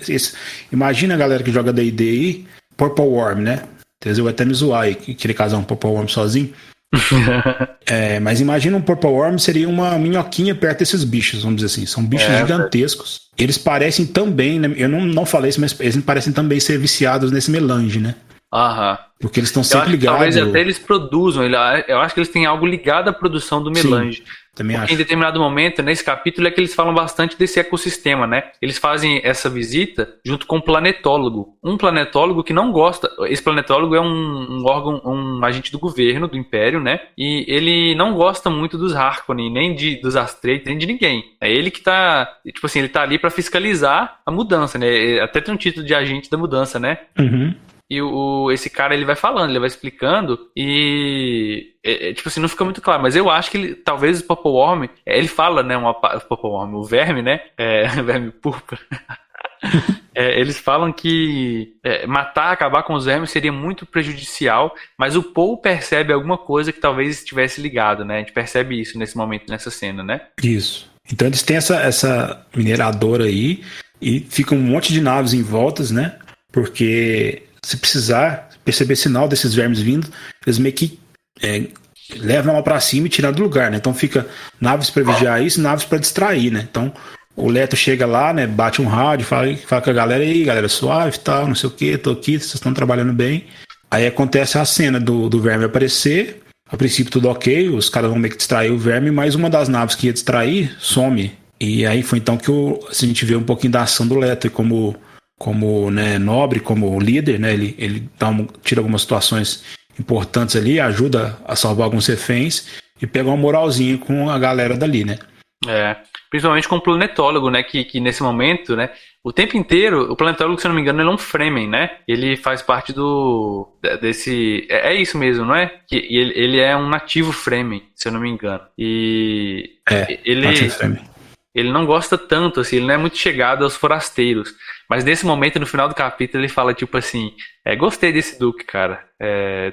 [SPEAKER 2] imagina a galera que joga D&D aí, Purple Worm, né? Eu vou até me zoar aí, querer casar um Purple Worm sozinho. Mas imagina um Purple Worm seria uma minhoquinha perto desses bichos, vamos dizer assim. São bichos gigantescos. Eles parecem também, né? Eu não falei isso, mas eles parecem também ser viciados nesse melange, né?
[SPEAKER 1] Aham.
[SPEAKER 2] Porque eles estão sempre ligados.
[SPEAKER 1] Talvez até eles produzam. Eu acho que eles têm algo ligado à produção do melange.
[SPEAKER 2] Também
[SPEAKER 1] porque
[SPEAKER 2] acho.
[SPEAKER 1] Em determinado momento, nesse capítulo, é que eles falam bastante desse ecossistema, né? Eles fazem essa visita junto com um planetólogo. Um planetólogo que não gosta. Esse planetólogo é um órgão, um agente do governo, do Império, né? E ele não gosta muito dos Harkonnen, nem dos Astreites, nem de ninguém. É ele que tá. Tipo assim, ele tá ali pra fiscalizar a mudança, né? Até tem um título de agente da mudança, né?
[SPEAKER 2] Uhum.
[SPEAKER 1] E esse cara, ele vai falando, ele vai explicando e... tipo assim, não fica muito claro. Mas eu acho que ele, talvez o Purple Worm... ele fala, né? O Purple Worm, o verme, né? Verme púrpura. Eles falam que acabar com os vermes seria muito prejudicial. Mas o Poe percebe alguma coisa que talvez estivesse ligado, né? A gente percebe isso nesse momento, nessa cena, né?
[SPEAKER 2] Isso. Então eles têm essa mineradora aí e fica um monte de naves em voltas, né? Porque... se precisar perceber sinal desses vermes vindo, eles meio que levam ela pra cima e tiram do lugar, né? Então fica naves pra vigiar isso, naves pra distrair, né? Então o Leto chega lá, né? Bate um rádio, fala com a galera aí, galera suave e tal, não sei o que, tô aqui, vocês estão trabalhando bem. Aí acontece a cena do verme aparecer, a princípio tudo ok, os caras vão meio que distrair o verme, mas uma das naves que ia distrair some. E aí foi então que a gente vê um pouquinho da ação do Leto e como né, nobre, como líder, né, ele tira algumas situações importantes ali, ajuda a salvar alguns reféns e pega uma moralzinha com a galera dali, né?
[SPEAKER 1] principalmente com o planetólogo, né? Que nesse momento, né? O tempo inteiro, o planetólogo, se eu não me engano, ele é um Fremen, né? Ele faz parte desse... É isso mesmo, não é? Que ele é um nativo Fremen, se eu não me engano. E
[SPEAKER 2] nativo Fremen.
[SPEAKER 1] Ele não gosta tanto, assim, ele não é muito chegado aos forasteiros. Mas nesse momento, no final do capítulo, ele fala, tipo assim, gostei desse Duque, cara.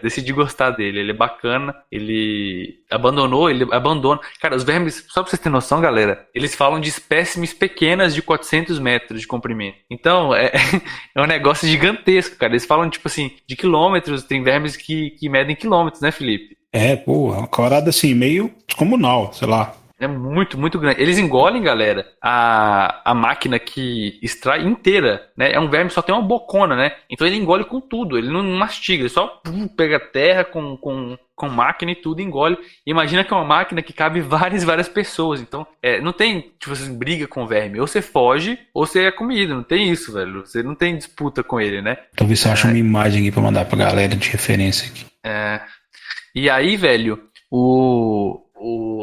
[SPEAKER 1] Decidi gostar dele, ele é bacana, ele abandona. Cara, os vermes, só pra vocês terem noção, galera, eles falam de espécimes pequenas de 400 metros de comprimento. Então, é um negócio gigantesco, cara. Eles falam, tipo assim, de quilômetros, tem vermes que medem quilômetros, né, Felipe?
[SPEAKER 2] Pô, é uma parada assim, meio descomunal, sei lá.
[SPEAKER 1] É muito, muito grande. Eles engolem, galera, a máquina que extrai inteira, né? É um verme que só tem uma bocona, né? Então ele engole com tudo, ele não mastiga, ele só pega terra com máquina e tudo, engole. Imagina que é uma máquina que cabe várias pessoas. Então, não tem, tipo assim, briga com o verme. Ou você foge, ou você é comido. Não tem isso, velho. Você não tem disputa com ele, né?
[SPEAKER 2] Talvez você ache uma imagem aqui pra mandar pra galera de referência aqui.
[SPEAKER 1] E aí, velho,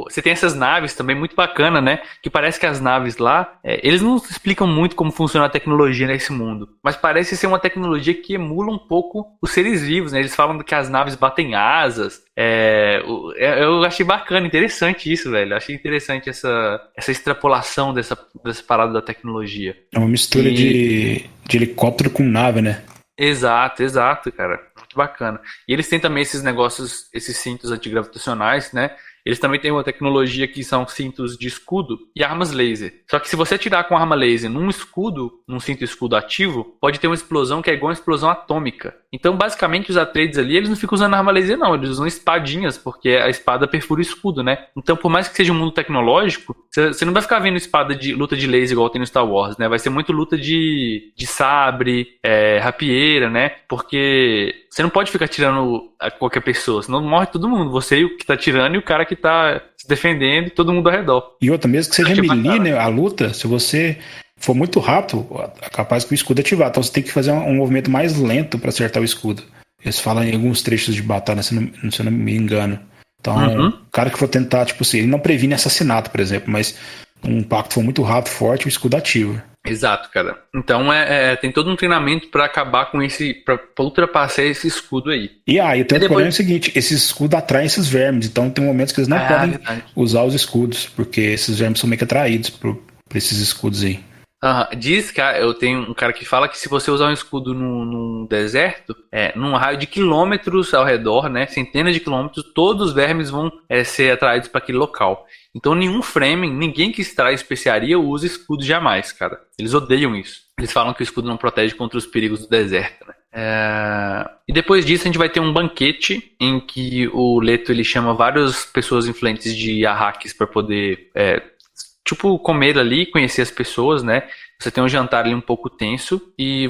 [SPEAKER 1] você tem essas naves também muito bacana, né? Que parece que as naves lá, eles não explicam muito como funciona a tecnologia nesse mundo, mas parece ser uma tecnologia que emula um pouco os seres vivos, né? Eles falam que as naves batem asas. Eu achei bacana, interessante isso, velho. Achei interessante essa extrapolação dessa parada da tecnologia.
[SPEAKER 2] É uma mistura de helicóptero com nave, né?
[SPEAKER 1] Exato, cara. Muito bacana. E eles têm também esses negócios, esses cintos antigravitacionais, né? Eles também têm uma tecnologia que são cintos de escudo e armas laser. Só que se você atirar com arma laser num cinto escudo ativo, pode ter uma explosão que é igual uma explosão atômica. Então, basicamente, os Atreides ali, eles não ficam usando arma laser, não. Eles usam espadinhas, porque a espada perfura o escudo, né? Então, por mais que seja um mundo tecnológico, você não vai ficar vendo luta de laser igual tem no Star Wars, né? Vai ser muito luta de sabre, rapieira, né? Porque você não pode ficar atirando a qualquer pessoa, senão morre todo mundo. Você e o que tá atirando e o cara que tá se defendendo e todo mundo ao redor.
[SPEAKER 2] E outra, mesmo que seja melee, né, a luta, se você for muito rápido, é capaz que o escudo ativar. Então você tem que fazer um movimento mais lento para acertar o escudo. Eles falam em alguns trechos de batalha, se eu não me engano. Então, o cara que for tentar, tipo assim, ele não previne assassinato, por exemplo, mas um impacto for muito rápido, forte, o escudo ativa.
[SPEAKER 1] Exato, cara. Então tem todo um treinamento pra acabar com pra ultrapassar esse escudo aí.
[SPEAKER 2] E o problema é o seguinte, esse escudo atrai esses vermes, então tem momentos que eles não podem usar os escudos, porque esses vermes são meio que atraídos por esses escudos aí.
[SPEAKER 1] Diz que eu tenho um cara que fala que se você usar um escudo num deserto, num raio de quilômetros ao redor, né, centenas de quilômetros, todos os vermes vão ser atraídos para aquele local. Então nenhum Fremen, ninguém que extrai especiaria usa escudo jamais, cara. Eles odeiam isso. Eles falam que o escudo não protege contra os perigos do deserto, né? E depois disso a gente vai ter um banquete em que o Leto ele chama várias pessoas influentes de Arrakis para poder comer ali, conhecer as pessoas, né? Você tem um jantar ali um pouco tenso e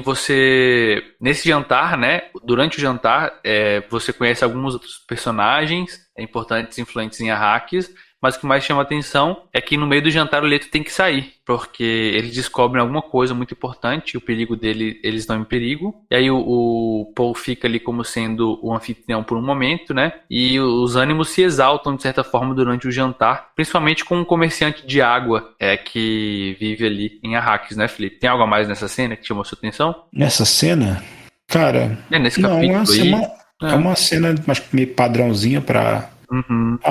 [SPEAKER 1] nesse jantar, né? Durante o jantar, você conhece alguns outros personagens importantes, influentes em Arrakis. Mas o que mais chama atenção é que no meio do jantar o Leto tem que sair, porque eles descobrem alguma coisa muito importante, o perigo dele, eles estão em perigo. E aí o Paul fica ali como sendo o anfitrião por um momento, né? E os ânimos se exaltam de certa forma durante o jantar, principalmente com um comerciante de água que vive ali em Arrakis, né, Felipe? Tem algo a mais nessa cena que chamou sua atenção?
[SPEAKER 2] Nessa cena? Cara,
[SPEAKER 1] nesse capítulo
[SPEAKER 2] é uma cena meio padrãozinha pra...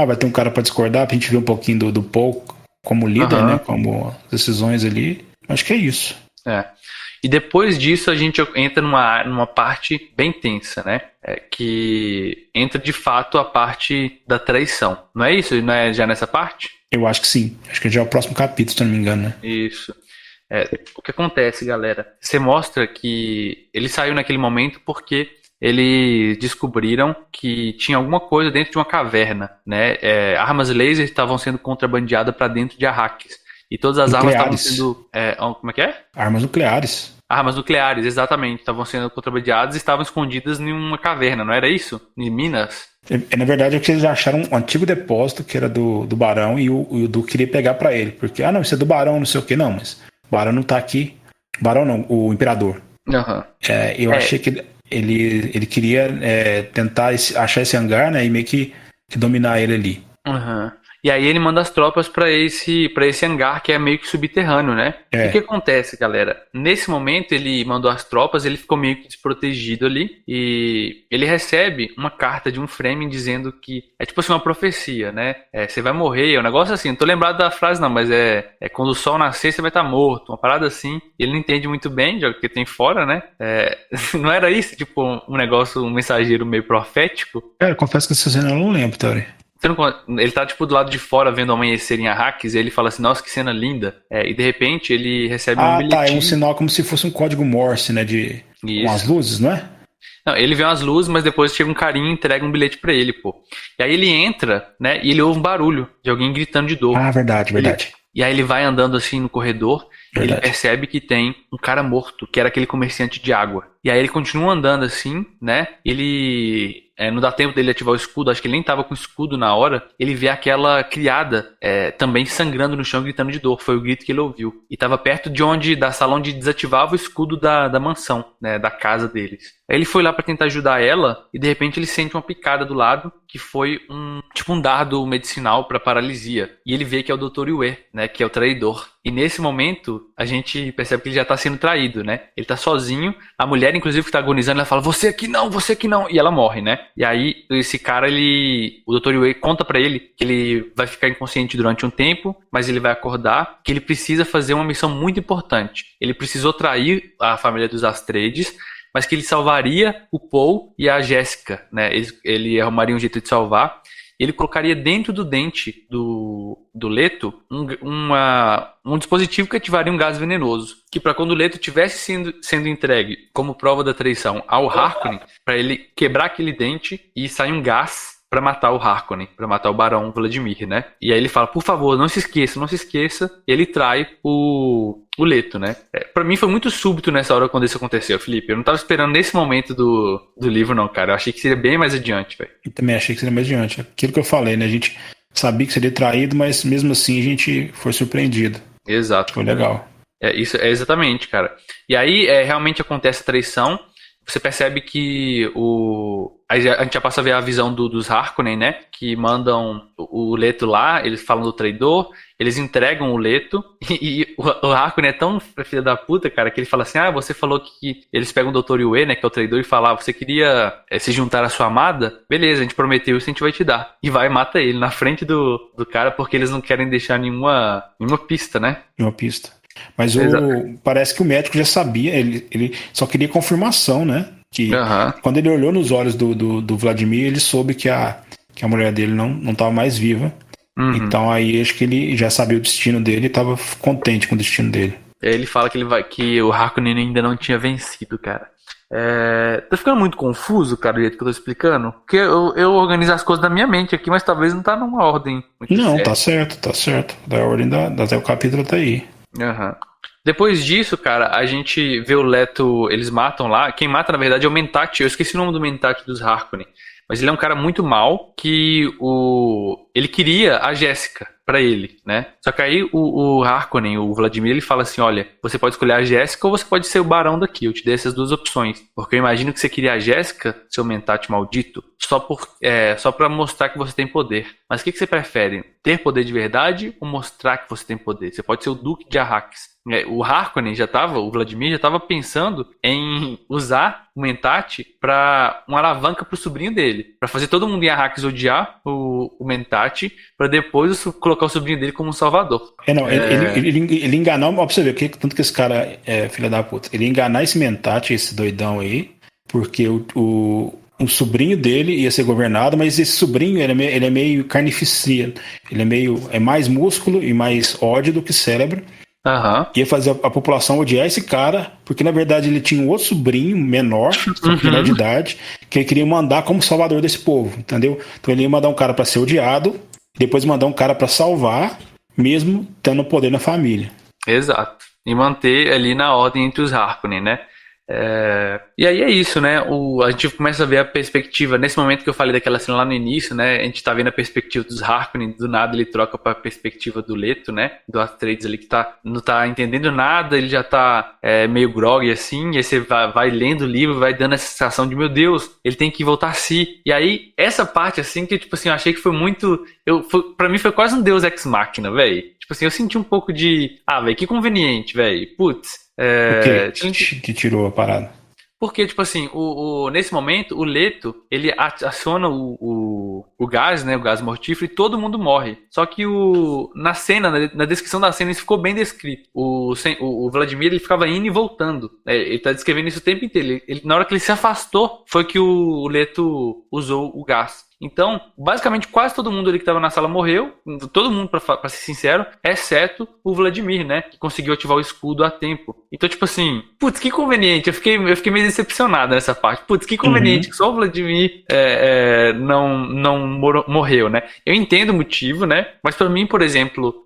[SPEAKER 2] vai ter um cara pra discordar, pra gente ver um pouquinho do Paul como líder, né? Como decisões ali. Acho que é isso.
[SPEAKER 1] E depois disso a gente entra numa parte bem tensa, né? Que entra de fato a parte da traição. Não é isso? Não é já nessa parte?
[SPEAKER 2] Eu acho que sim. Acho que já é o próximo capítulo, se eu não me engano, né?
[SPEAKER 1] Isso. O que acontece, galera? Você mostra que ele saiu naquele momento porque eles descobriram que tinha alguma coisa dentro de uma caverna, né? Armas laser estavam sendo contrabandeadas para dentro de Arrakis. E todas as armas estavam sendo... como é que é?
[SPEAKER 2] Armas nucleares.
[SPEAKER 1] Armas nucleares, exatamente. Estavam sendo contrabandeadas e estavam escondidas em uma caverna, não era isso? Em Minas?
[SPEAKER 2] Na verdade, é que eles acharam um antigo depósito que era do Barão e o Duque queria pegar para ele. Porque, não, isso é do Barão, não sei o que. Não, mas o Barão não tá aqui. O Barão não, o Imperador. Eu achei que... Ele queria tentar achar esse hangar, né, e meio que dominar ele ali.
[SPEAKER 1] E aí ele manda as tropas pra esse hangar que é meio que subterrâneo, né? E o que acontece, galera? Nesse momento ele mandou as tropas, ele ficou meio que desprotegido ali e ele recebe uma carta de um Fremen dizendo que é tipo assim uma profecia, né? Você vai morrer, é um negócio assim, não tô lembrado da frase não, mas é quando o sol nascer você vai estar morto, uma parada assim. Ele não entende muito bem, já que tem fora, né? Não era isso, tipo um negócio, um mensageiro meio profético?
[SPEAKER 2] Cara, confesso que essa cena eu não lembro, Tori.
[SPEAKER 1] Ele tá, tipo, do lado de fora vendo o amanhecer em Arrakis e ele fala assim, nossa, que cena linda. E de repente ele recebe um bilhetinho.
[SPEAKER 2] Tá, é um sinal como se fosse um código Morse, né, com as luzes, não é?
[SPEAKER 1] Não, ele vê umas luzes, mas depois chega um carinha e entrega um bilhete pra ele, pô. E aí ele entra, né, e ele ouve um barulho de alguém gritando de dor.
[SPEAKER 2] Verdade.
[SPEAKER 1] E aí ele vai andando assim no corredor, e ele percebe que tem um cara morto, que era aquele comerciante de água. E aí ele continua andando assim, né, não dá tempo dele ativar o escudo, acho que ele nem tava com o escudo na hora. Ele vê aquela criada também sangrando no chão, gritando de dor. Foi o grito que ele ouviu. E tava perto da sala onde desativava o escudo da mansão, né, da casa deles. Aí ele foi lá pra tentar ajudar ela e de repente ele sente uma picada do lado, que foi um dardo medicinal pra paralisia. E ele vê que é o Dr. Yue, né, que é o traidor. E nesse momento a gente percebe que ele já tá sendo traído, né? Ele tá sozinho. A mulher, inclusive, que tá agonizando, ela fala, você aqui não. E ela morre, né? E aí esse cara, o Dr. Yue conta pra ele que ele vai ficar inconsciente durante um tempo, mas ele vai acordar, que ele precisa fazer uma missão muito importante. Ele precisou trair a família dos Atreides, mas que ele salvaria o Paul e a Jéssica, né? Ele arrumaria um jeito de salvar. Ele colocaria dentro do dente do Leto um dispositivo que ativaria um gás venenoso. Que para quando o Leto estivesse sendo entregue como prova da traição ao Harkonnen, para ele quebrar aquele dente e sair um gás para matar o Harkonnen, para matar o Barão Vladimir, né? E aí ele fala, por favor, não se esqueça. Ele trai o Leto, né? Pra mim foi muito súbito nessa hora quando isso aconteceu, Felipe. Eu não tava esperando nesse momento do livro, não, cara. Eu achei que seria bem mais adiante, velho.
[SPEAKER 2] Eu também achei que seria mais adiante. Aquilo que eu falei, né? A gente sabia que seria traído, mas mesmo assim a gente foi surpreendido.
[SPEAKER 1] Exato.
[SPEAKER 2] Foi legal.
[SPEAKER 1] Isso é exatamente, cara. E aí realmente acontece a traição. Você percebe que aí a gente já passa a ver a visão dos Harkonnen, né? Que mandam o Leto lá, eles falam do traidor, eles entregam o Leto, e o Harkonnen é tão filho da puta, cara, que ele fala assim, você falou que eles pegam o Dr. Yue, né, que é o traidor, e falam, você queria se juntar à sua amada? Beleza, a gente prometeu isso, a gente vai te dar. E vai e mata ele na frente do cara, porque eles não querem deixar nenhuma pista, né?
[SPEAKER 2] Nenhuma pista. Mas parece que o médico já sabia, ele só queria confirmação, né? Que quando ele olhou nos olhos do Vladimir, ele soube que a mulher dele não estava mais viva. Uhum. Então aí acho que ele já sabia o destino dele e estava contente com o destino dele.
[SPEAKER 1] Ele fala que o Harkonnen ainda não tinha vencido, cara. Tá ficando muito confuso, cara, do jeito que eu tô explicando. Porque eu organizo as coisas na minha mente aqui, mas talvez não tá numa ordem muito certa.
[SPEAKER 2] Tá certo. Da ordem até o capítulo tá aí.
[SPEAKER 1] Uhum. Depois disso, cara, a gente vê o Leto, eles matam lá. Quem mata, na verdade, é o Mentat. Eu esqueci o nome do Mentat dos Harkonnen. Mas ele é um cara muito mau que ele queria a Jéssica pra ele, né? Só que aí o Harkonnen, o Vladimir, ele fala assim, olha, você pode escolher a Jéssica ou você pode ser o barão daqui. Eu te dei essas duas opções. Porque eu imagino que você queria a Jéssica, seu Mentat maldito, só pra mostrar que você tem poder. Mas o que você prefere? Ter poder de verdade ou mostrar que você tem poder? Você pode ser o Duque de Arrakis. O Harkonnen o Vladimir já estava pensando em usar o Mentat para uma alavanca pro sobrinho dele, para fazer todo mundo em Arrakis odiar o Mentat, para depois colocar o sobrinho dele como um salvador.
[SPEAKER 2] Ele enganou, ó, pra você ver tanto que esse cara é filho da puta. Ele ia enganar esse Mentat, esse doidão aí, porque o sobrinho dele ia ser governado, mas esse sobrinho ele é meio carnificina. Ele é mais músculo e mais ódio do que cérebro.
[SPEAKER 1] Uhum.
[SPEAKER 2] Ia fazer a população odiar esse cara, porque na verdade ele tinha um outro sobrinho menor de idade, que ele queria mandar como salvador desse povo, entendeu? Então ele ia mandar um cara para ser odiado, depois mandar um cara para salvar, mesmo tendo poder na família.
[SPEAKER 1] Exato. E manter ali na ordem entre os Harkonnen, né? E aí é isso, né? A gente começa a ver a perspectiva, nesse momento que eu falei daquela cena lá no início, né? A gente tá vendo a perspectiva dos Harkonnen, do nada ele troca pra perspectiva do Leto, né? Do Atreides ali que não tá entendendo nada, ele já tá meio groggy assim, e aí você vai lendo o livro, vai dando essa sensação de, meu Deus, ele tem que voltar a si. E aí, essa parte assim, que tipo assim, eu achei que foi muito... Pra mim foi quase um Deus Ex Machina, velho. Tipo assim, eu senti um pouco de... velho, que conveniente, velho. Putz.
[SPEAKER 2] O que que tirou a parada?
[SPEAKER 1] Porque, tipo assim, nesse momento, o Leto, ele aciona o gás, né? O gás mortífero e todo mundo morre. Só que na cena, na descrição da cena, isso ficou bem descrito. O Vladimir, ele ficava indo e voltando. Ele tá descrevendo isso o tempo inteiro. Na hora que ele se afastou, foi que o Leto usou o gás. Então, basicamente, quase todo mundo ali que estava na sala morreu. Todo mundo, pra ser sincero, exceto o Vladimir, né? Que conseguiu ativar o escudo a tempo. Então, tipo assim, putz, que conveniente. Eu fiquei meio decepcionado nessa parte. Putz, que conveniente que só o Vladimir não morreu, né? Eu entendo o motivo, né? Mas pra mim, por exemplo,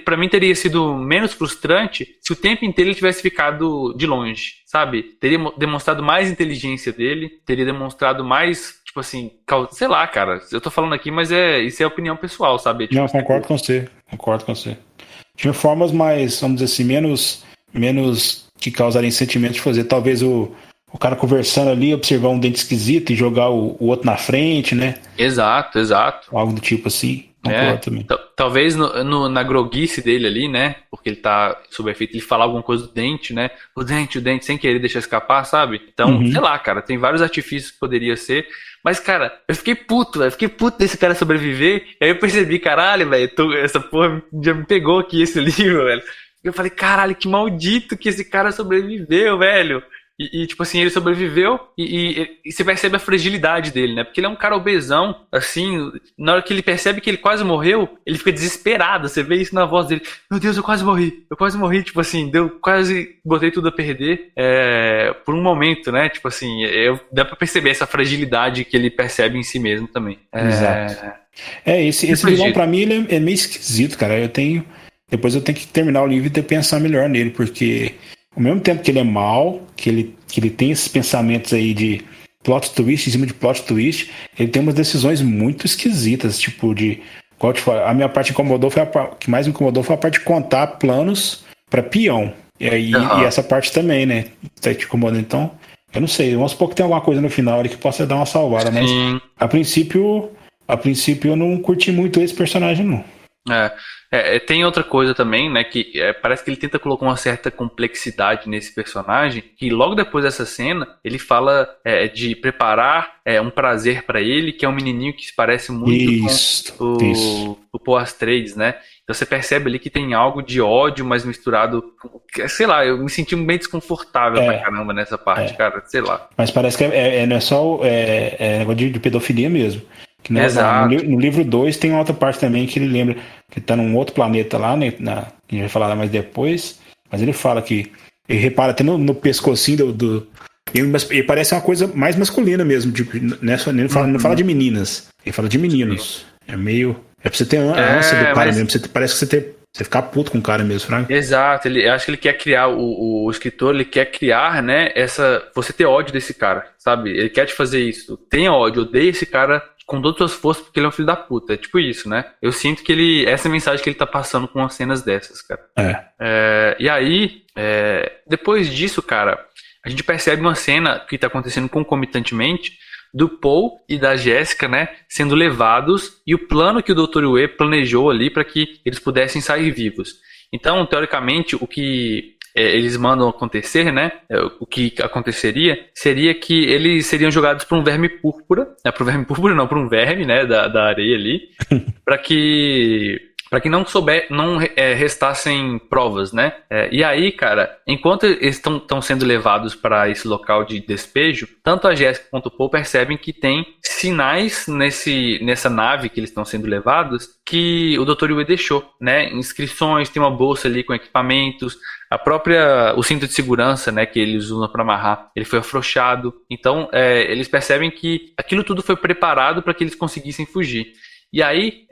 [SPEAKER 1] pra mim teria sido menos frustrante se o tempo inteiro ele tivesse ficado de longe, sabe? Teria demonstrado mais inteligência dele, teria demonstrado mais... Tipo assim, sei lá, cara, eu tô falando aqui, mas isso é opinião pessoal, sabe? Tipo,
[SPEAKER 2] Não, concordo com você. Tinha formas mais, vamos dizer assim, menos que causarem sentimento de fazer. Talvez o cara conversando ali, observar um dente esquisito e jogar o outro na frente, né?
[SPEAKER 1] Exato.
[SPEAKER 2] Algo do tipo assim. Concordo também.
[SPEAKER 1] Talvez na groguice dele ali, né? Porque ele tá sob efeito, ele falar alguma coisa do dente, né? O dente, sem querer deixar escapar, sabe? Então, sei lá, cara, tem vários artifícios que poderia ser. Mas, cara, eu fiquei puto desse cara sobreviver. E aí eu percebi, caralho, velho, essa porra já me pegou aqui, esse livro, velho. E eu falei, caralho, que maldito que esse cara sobreviveu, velho. E tipo assim, ele sobreviveu e você percebe a fragilidade dele, né? Porque ele é um cara obesão, assim, na hora que ele percebe que ele quase morreu, ele fica desesperado, você vê isso na voz dele. Meu Deus, eu quase morri, tipo assim, botei tudo a perder por um momento, né? Tipo assim, dá pra perceber essa fragilidade que ele percebe em si mesmo também.
[SPEAKER 2] Exato. Esse vilão pra mim, ele é meio esquisito, cara. Depois eu tenho que terminar o livro e pensar melhor nele, porque... Ao mesmo tempo que ele é mau, que ele tem esses pensamentos aí de plot twist em cima de plot twist, ele tem umas decisões muito esquisitas, tipo de... Qual te falo, a minha parte que mais me incomodou foi a parte de contar planos para peão. E essa parte também, né? Tá te incomodando. Então, eu não sei, vamos supor que tem alguma coisa no final ali que possa dar uma salvada, mas a princípio eu não curti muito esse personagem, não.
[SPEAKER 1] Tem outra coisa também, né, que parece que ele tenta colocar uma certa complexidade nesse personagem, que logo depois dessa cena, ele fala de preparar um prazer pra ele, que é um menininho que se parece muito com o Paul Atreides, né? Então você percebe ali que tem algo de ódio, mas misturado com, sei lá, eu me senti bem desconfortável pra caramba nessa parte, cara, sei lá.
[SPEAKER 2] Mas parece que não é só negócio de pedofilia mesmo.
[SPEAKER 1] Exato.
[SPEAKER 2] No livro 2 tem uma outra parte também que ele lembra que tá num outro planeta lá, né? Que a gente vai falar mais depois. Mas ele fala que ele repara até no pescocinho ele parece uma coisa mais masculina mesmo. Tipo, ele não fala de meninas, ele fala de meninos. É meio. É pra você ter ânsia do cara mesmo. Parece que você ficar puto com o cara mesmo, Frank.
[SPEAKER 1] Exato, eu acho que ele quer criar, o escritor, ele quer criar, né, você ter ódio desse cara, sabe? Ele quer te fazer isso. Tenha ódio, odeia esse cara com todas as suas forças porque ele é um filho da puta. É tipo isso, né? Eu sinto que essa é a mensagem que ele tá passando com as cenas dessas, cara. E aí, depois disso, cara, a gente percebe uma cena que tá acontecendo concomitantemente do Paul e da Jéssica, né, sendo levados, e o plano que o Dr. Wei planejou ali para que eles pudessem sair vivos. Então, teoricamente, o que eles mandam acontecer, né, o que aconteceria seria que eles seriam jogados por um verme púrpura, para um verme, né, da areia ali, para que não restassem provas, né? E aí, cara, enquanto eles estão sendo levados para esse local de despejo, tanto a Jéssica quanto o Paul percebem que tem sinais nessa nave que eles estão sendo levados que o Dr. Wei deixou, né? Inscrições, tem uma bolsa ali com equipamentos, o cinto de segurança, né, que eles usam para amarrar, ele foi afrouxado. Então, eles percebem que aquilo tudo foi preparado para que eles conseguissem fugir. E aí,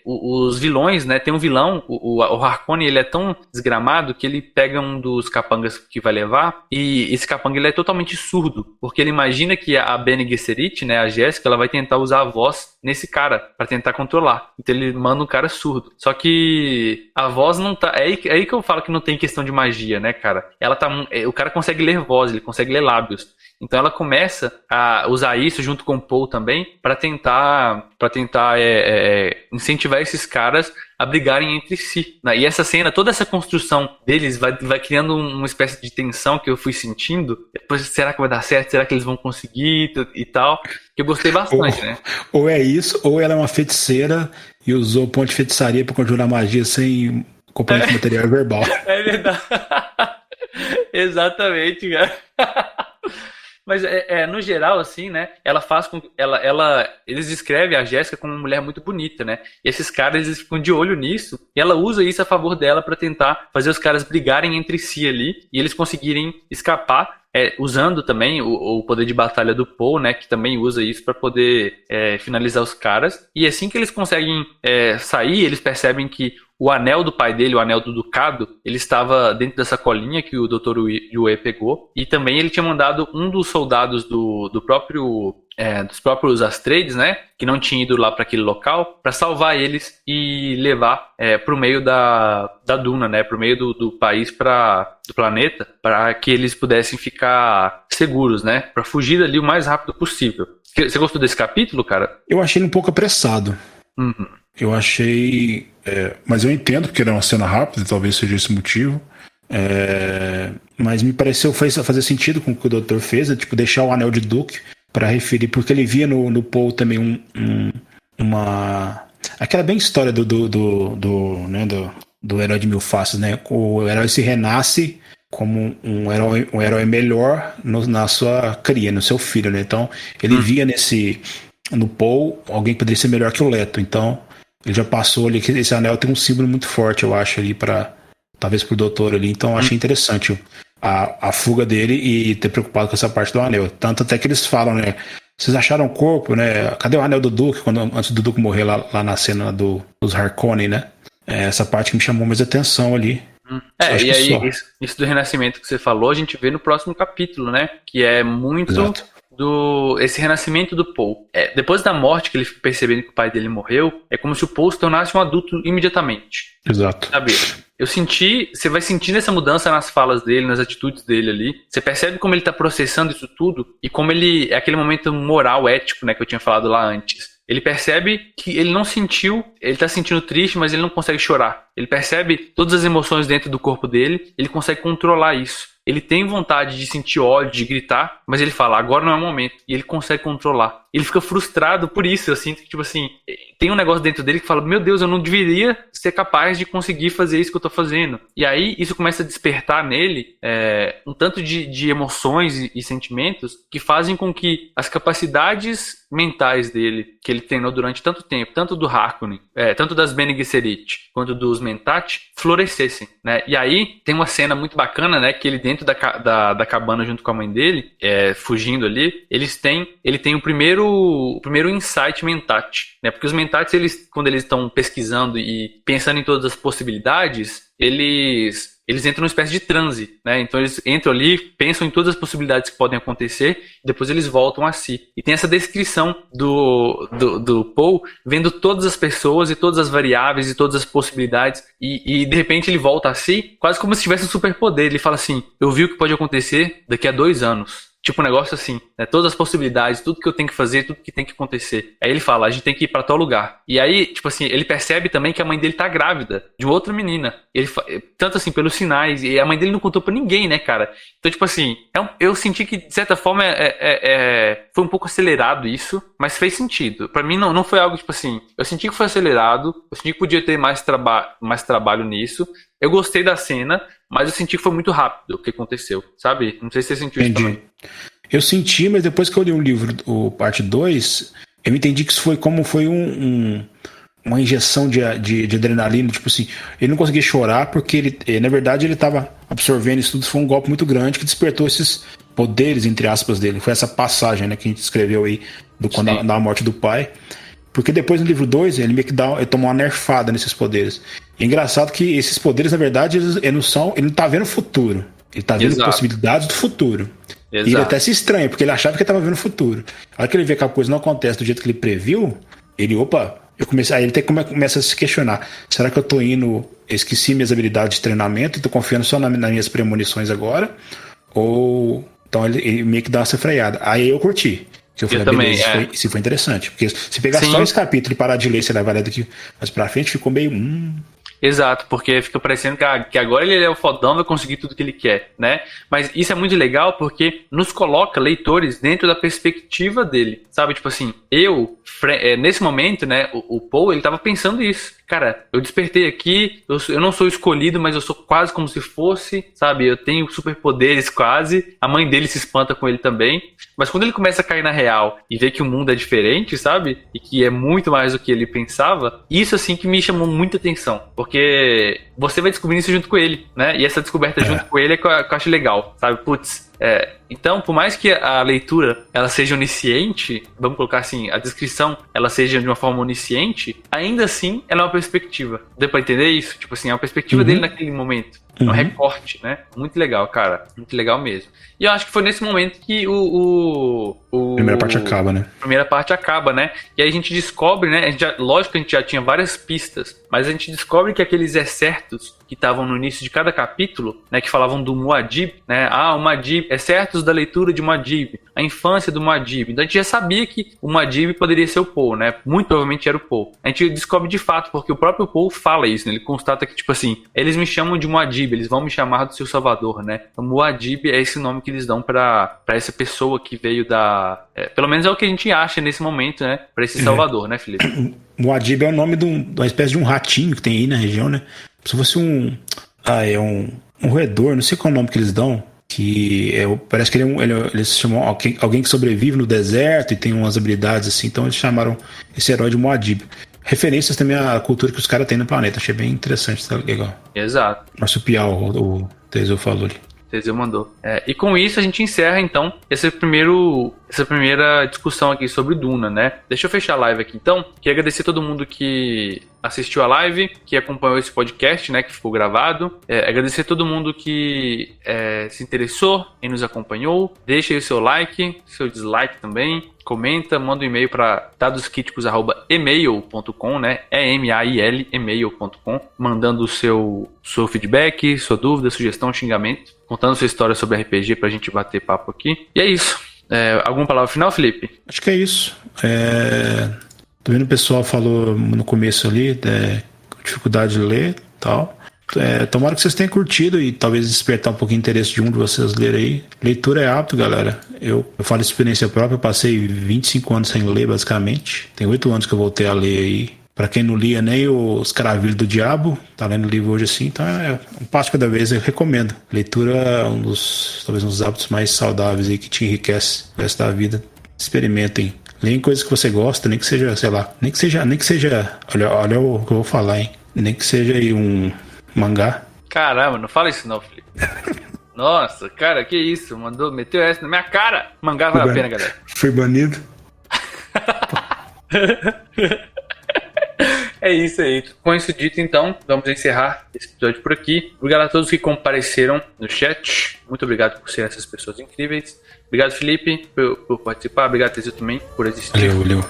[SPEAKER 1] os vilões, né? Tem um vilão, o Harkonnen, ele é tão desgramado que ele pega um dos capangas que vai levar, e esse capanga ele é totalmente surdo, porque ele imagina que a Bene Gesserit, né, a Jéssica, ela vai tentar usar a voz nesse cara para tentar controlar. Então ele manda um cara surdo. Só que a voz não tá. É aí que eu falo que não tem questão de magia, né, cara? O cara consegue ler voz, ele consegue ler lábios. Então ela começa a usar isso junto com o Paul também para tentar incentivar esses caras a brigarem entre si, né? E essa cena, toda essa construção deles vai criando uma espécie de tensão que eu fui sentindo. Depois, será que vai dar certo? Será que eles vão conseguir e tal? Que eu gostei bastante, né?
[SPEAKER 2] Ou é isso, ou ela é uma feiticeira e usou ponto de feitiçaria para conjurar magia sem componente material verbal.
[SPEAKER 1] É verdade. Exatamente, cara. Mas no geral, assim, né? Ela faz com. Eles descrevem a Jéssica como uma mulher muito bonita, né? E esses caras, eles ficam de olho nisso. E ela usa isso a favor dela pra tentar fazer os caras brigarem entre si ali. E eles conseguirem escapar. Usando também o poder de batalha do Paul, né? Que também usa isso pra poder finalizar os caras. E assim que eles conseguem sair, eles percebem que o anel do pai dele, o anel do ducado, ele estava dentro dessa colinha que o Dr. Yue pegou. E também ele tinha mandado um dos soldados dos próprios Atreides, né, que não tinha ido lá para aquele local, para salvar eles e levar pro meio da duna, né, pro meio do país, do planeta, para que eles pudessem ficar seguros, né, para fugir dali o mais rápido possível. Você gostou desse capítulo, cara?
[SPEAKER 2] Eu achei ele um pouco apressado.
[SPEAKER 1] Uhum.
[SPEAKER 2] Eu achei... mas eu entendo porque era uma cena rápida, talvez seja esse o motivo. Mas me pareceu fazer sentido com o que o doutor fez, tipo, deixar o anel de Duque para referir, porque ele via no Paul também aquela bem história do herói de mil faces, né? O herói se renasce como um herói melhor na sua cria, no seu filho, né? Então ele via no Paul alguém que poderia ser melhor que o Leto. Então ele já passou ali que esse anel tem um símbolo muito forte, eu acho, ali talvez pro doutor ali. Então eu achei interessante a fuga dele e ter preocupado com essa parte do anel. Tanto até que eles falam, né? Vocês acharam o corpo, né? Cadê o anel do Duque? Antes do Duque morrer lá na cena dos Harkonnen, né? Essa parte que me chamou mais atenção ali.
[SPEAKER 1] E aí, isso do renascimento que você falou, a gente vê no próximo capítulo, né? Que é muito... Exato. Esse renascimento do Paul. Depois da morte, que ele fica percebendo que o pai dele morreu, é como se o Paul se tornasse um adulto imediatamente.
[SPEAKER 2] Exato.
[SPEAKER 1] Sabe? Você vai sentindo essa mudança nas falas dele, nas atitudes dele ali. Você percebe como ele tá processando isso tudo e como é aquele momento moral, ético, né, que eu tinha falado lá antes. Ele percebe que ele não sentiu, ele tá sentindo triste, mas ele não consegue chorar. Ele percebe todas as emoções dentro do corpo dele, ele consegue controlar isso. Ele tem vontade de sentir ódio, de gritar, mas ele fala, agora não é o momento. E ele consegue controlar. Ele fica frustrado por isso. Eu sinto que, tipo assim, tem um negócio dentro dele que fala, meu Deus, eu não deveria ser capaz de conseguir fazer isso que eu tô fazendo. E aí, isso começa a despertar nele um tanto de emoções e sentimentos que fazem com que as capacidades mentais dele, que ele treinou durante tanto tempo, tanto do Harkonnen, tanto das Bene Gesserit, quanto dos Mentat, florescessem, né? E aí, tem uma cena muito bacana, né, que ele dentro da cabana junto com a mãe dele, fugindo ali, ele tem o primeiro insight Mentat, né? Porque os Mentats, quando eles estão pesquisando e pensando em todas as possibilidades, eles entram numa espécie de transe, né? Então eles entram ali, pensam em todas as possibilidades que podem acontecer, e depois eles voltam a si. E tem essa descrição do Paul vendo todas as pessoas e todas as variáveis e todas as possibilidades, e de repente ele volta a si, quase como se tivesse um superpoder. Ele fala assim, eu vi o que pode acontecer daqui a 2 anos. Tipo um negócio assim, né? Todas as possibilidades, tudo que eu tenho que fazer, tudo que tem que acontecer. Aí ele fala, a gente tem que ir pra tal lugar. E aí, tipo assim, ele percebe também que a mãe dele tá grávida de outra menina. Tanto assim, pelos sinais. E a mãe dele não contou pra ninguém, né, cara? Então, tipo assim, eu senti que, de certa forma, foi um pouco acelerado isso, mas fez sentido. Pra mim, não foi algo, tipo assim, eu senti que foi acelerado, eu senti que podia ter mais trabalho nisso. Eu gostei da cena, mas eu senti que foi muito rápido o que aconteceu, sabe? Não sei se você sentiu isso também.
[SPEAKER 2] Eu senti, mas depois que eu li o livro, o parte 2, eu entendi que isso foi como uma injeção de adrenalina, tipo assim, ele não conseguia chorar porque na verdade ele estava absorvendo isso tudo, foi um golpe muito grande que despertou esses poderes, entre aspas, dele. Foi essa passagem, né, que a gente escreveu aí da morte do pai. Porque depois no livro 2, ele meio que ele toma uma nerfada nesses poderes. E é engraçado que esses poderes, na verdade, ele não tá vendo o futuro. Ele tá vendo possibilidades do futuro. Exato. E ele até se estranha, porque ele achava que ele tava vendo o futuro. A hora que ele vê que a coisa não acontece do jeito que ele previu, aí ele até começa a se questionar. Será que eu tô esqueci minhas habilidades de treinamento e tô confiando só nas minhas premonições agora? Ou... Então ele meio que dá essa freada. Aí eu curti. Eu falei, beleza, isso foi interessante. Porque se pegar só esse capítulo e parar de ler, você vai ler daqui mais pra frente, ficou meio...
[SPEAKER 1] Exato, porque fica parecendo que agora ele é o fodão, vai conseguir tudo que ele quer, né? Mas isso é muito legal porque nos coloca, leitores, dentro da perspectiva dele, sabe? Tipo assim, nesse momento, né, o Paul, ele tava pensando isso. Cara, eu despertei aqui, eu não sou escolhido, mas eu sou quase como se fosse, sabe? Eu tenho superpoderes quase. A mãe dele se espanta com ele também. Mas quando ele começa a cair na real e vê que o mundo é diferente, sabe? E que é muito mais do que ele pensava, isso assim que me chamou muita atenção. Porque você vai descobrindo isso junto com ele, né? E essa descoberta junto com ele é que eu acho legal, sabe? Putz, então, por mais que a leitura ela seja onisciente, vamos colocar assim, a descrição ela seja de uma forma onisciente, ainda assim ela é uma perspectiva. Deu pra entender isso? Tipo assim, é uma perspectiva dele naquele momento. É um recorte, né? Muito legal, cara. Muito legal mesmo. E eu acho que foi nesse momento que
[SPEAKER 2] primeira parte acaba, né?
[SPEAKER 1] A primeira parte acaba, né? E aí a gente descobre, né? Lógico que a gente já tinha várias pistas, mas a gente descobre que aqueles excertos que estavam no início de cada capítulo, né? Que falavam do Muad'Dib, né? O Muad'Dib, excertos da leitura de Muad'Dib, a infância do Muad'Dib. Então a gente já sabia que o Muad'Dib poderia ser o Paul, né? Muito provavelmente era o Paul. A gente descobre de fato, porque o próprio Paul fala isso, né? Ele constata que, tipo assim, eles me chamam de Muad'Dib, eles vão me chamar do seu salvador, né? Então, Muad'Dib é esse nome que eles dão pra essa pessoa que veio pelo menos é o que a gente acha nesse momento, né? Pra esse salvador, né, Felipe?
[SPEAKER 2] Muad'Dib é o nome de uma espécie de um ratinho que tem aí na região, né? Se fosse um roedor, não sei qual é o nome que eles dão, parece que eles chamam alguém que sobrevive no deserto e tem umas habilidades assim, então eles chamaram esse herói de Muad'Dib. Referências também à cultura que os caras têm no planeta, achei bem interessante, tá legal.
[SPEAKER 1] Exato.
[SPEAKER 2] Marsupial, o Teseu falou ali.
[SPEAKER 1] Teseu mandou. E com isso a gente encerra então essa primeira discussão aqui sobre Duna, né? Deixa eu fechar a live aqui então. Queria agradecer a todo mundo que assistiu a live, que acompanhou esse podcast, né, que ficou gravado. Agradecer a todo mundo que se interessou e nos acompanhou. Deixa aí o seu like, seu dislike também. Comenta, manda um e-mail para dadoscríticos@email.com, né? email, email.com, mandando o seu feedback, sua dúvida, sugestão, xingamento, contando sua história sobre RPG pra gente bater papo aqui. E é isso. Alguma palavra final, Felipe?
[SPEAKER 2] Acho que é isso. Tô vendo o pessoal falou no começo ali, dificuldade de ler e tal. Tomara que vocês tenham curtido e talvez despertar um pouquinho de interesse de um de vocês ler aí. Leitura é hábito, galera. Eu falo de experiência própria, eu passei 25 anos sem ler, basicamente. Tem 8 anos que eu voltei a ler aí. Pra quem não lia nem os Caravilhos do Diabo, tá lendo o livro hoje assim, então é um passo cada vez, eu recomendo. Leitura é talvez um dos hábitos mais saudáveis aí que te enriquece o resto da vida. Experimentem. Leem coisas que você gosta, nem que seja, sei lá, nem que seja, olha o que eu vou falar, hein. Nem que seja aí um mangá.
[SPEAKER 1] Caramba, não fala isso não, Felipe. Nossa, cara, que isso? Meteu essa na minha cara. Mangá vale a pena, galera.
[SPEAKER 2] Foi banido.
[SPEAKER 1] É isso aí. Com isso dito, então, vamos encerrar esse episódio por aqui. Obrigado a todos que compareceram no chat. Muito obrigado por serem essas pessoas incríveis. Obrigado, Felipe, por participar. Obrigado, Teseu, também, por existir.
[SPEAKER 2] Valeu.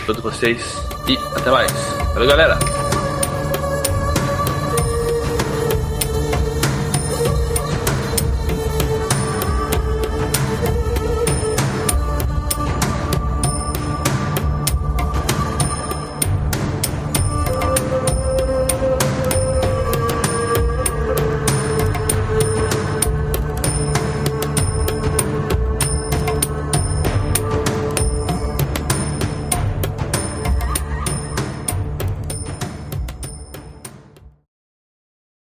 [SPEAKER 1] Todos vocês. E até mais. Valeu, galera.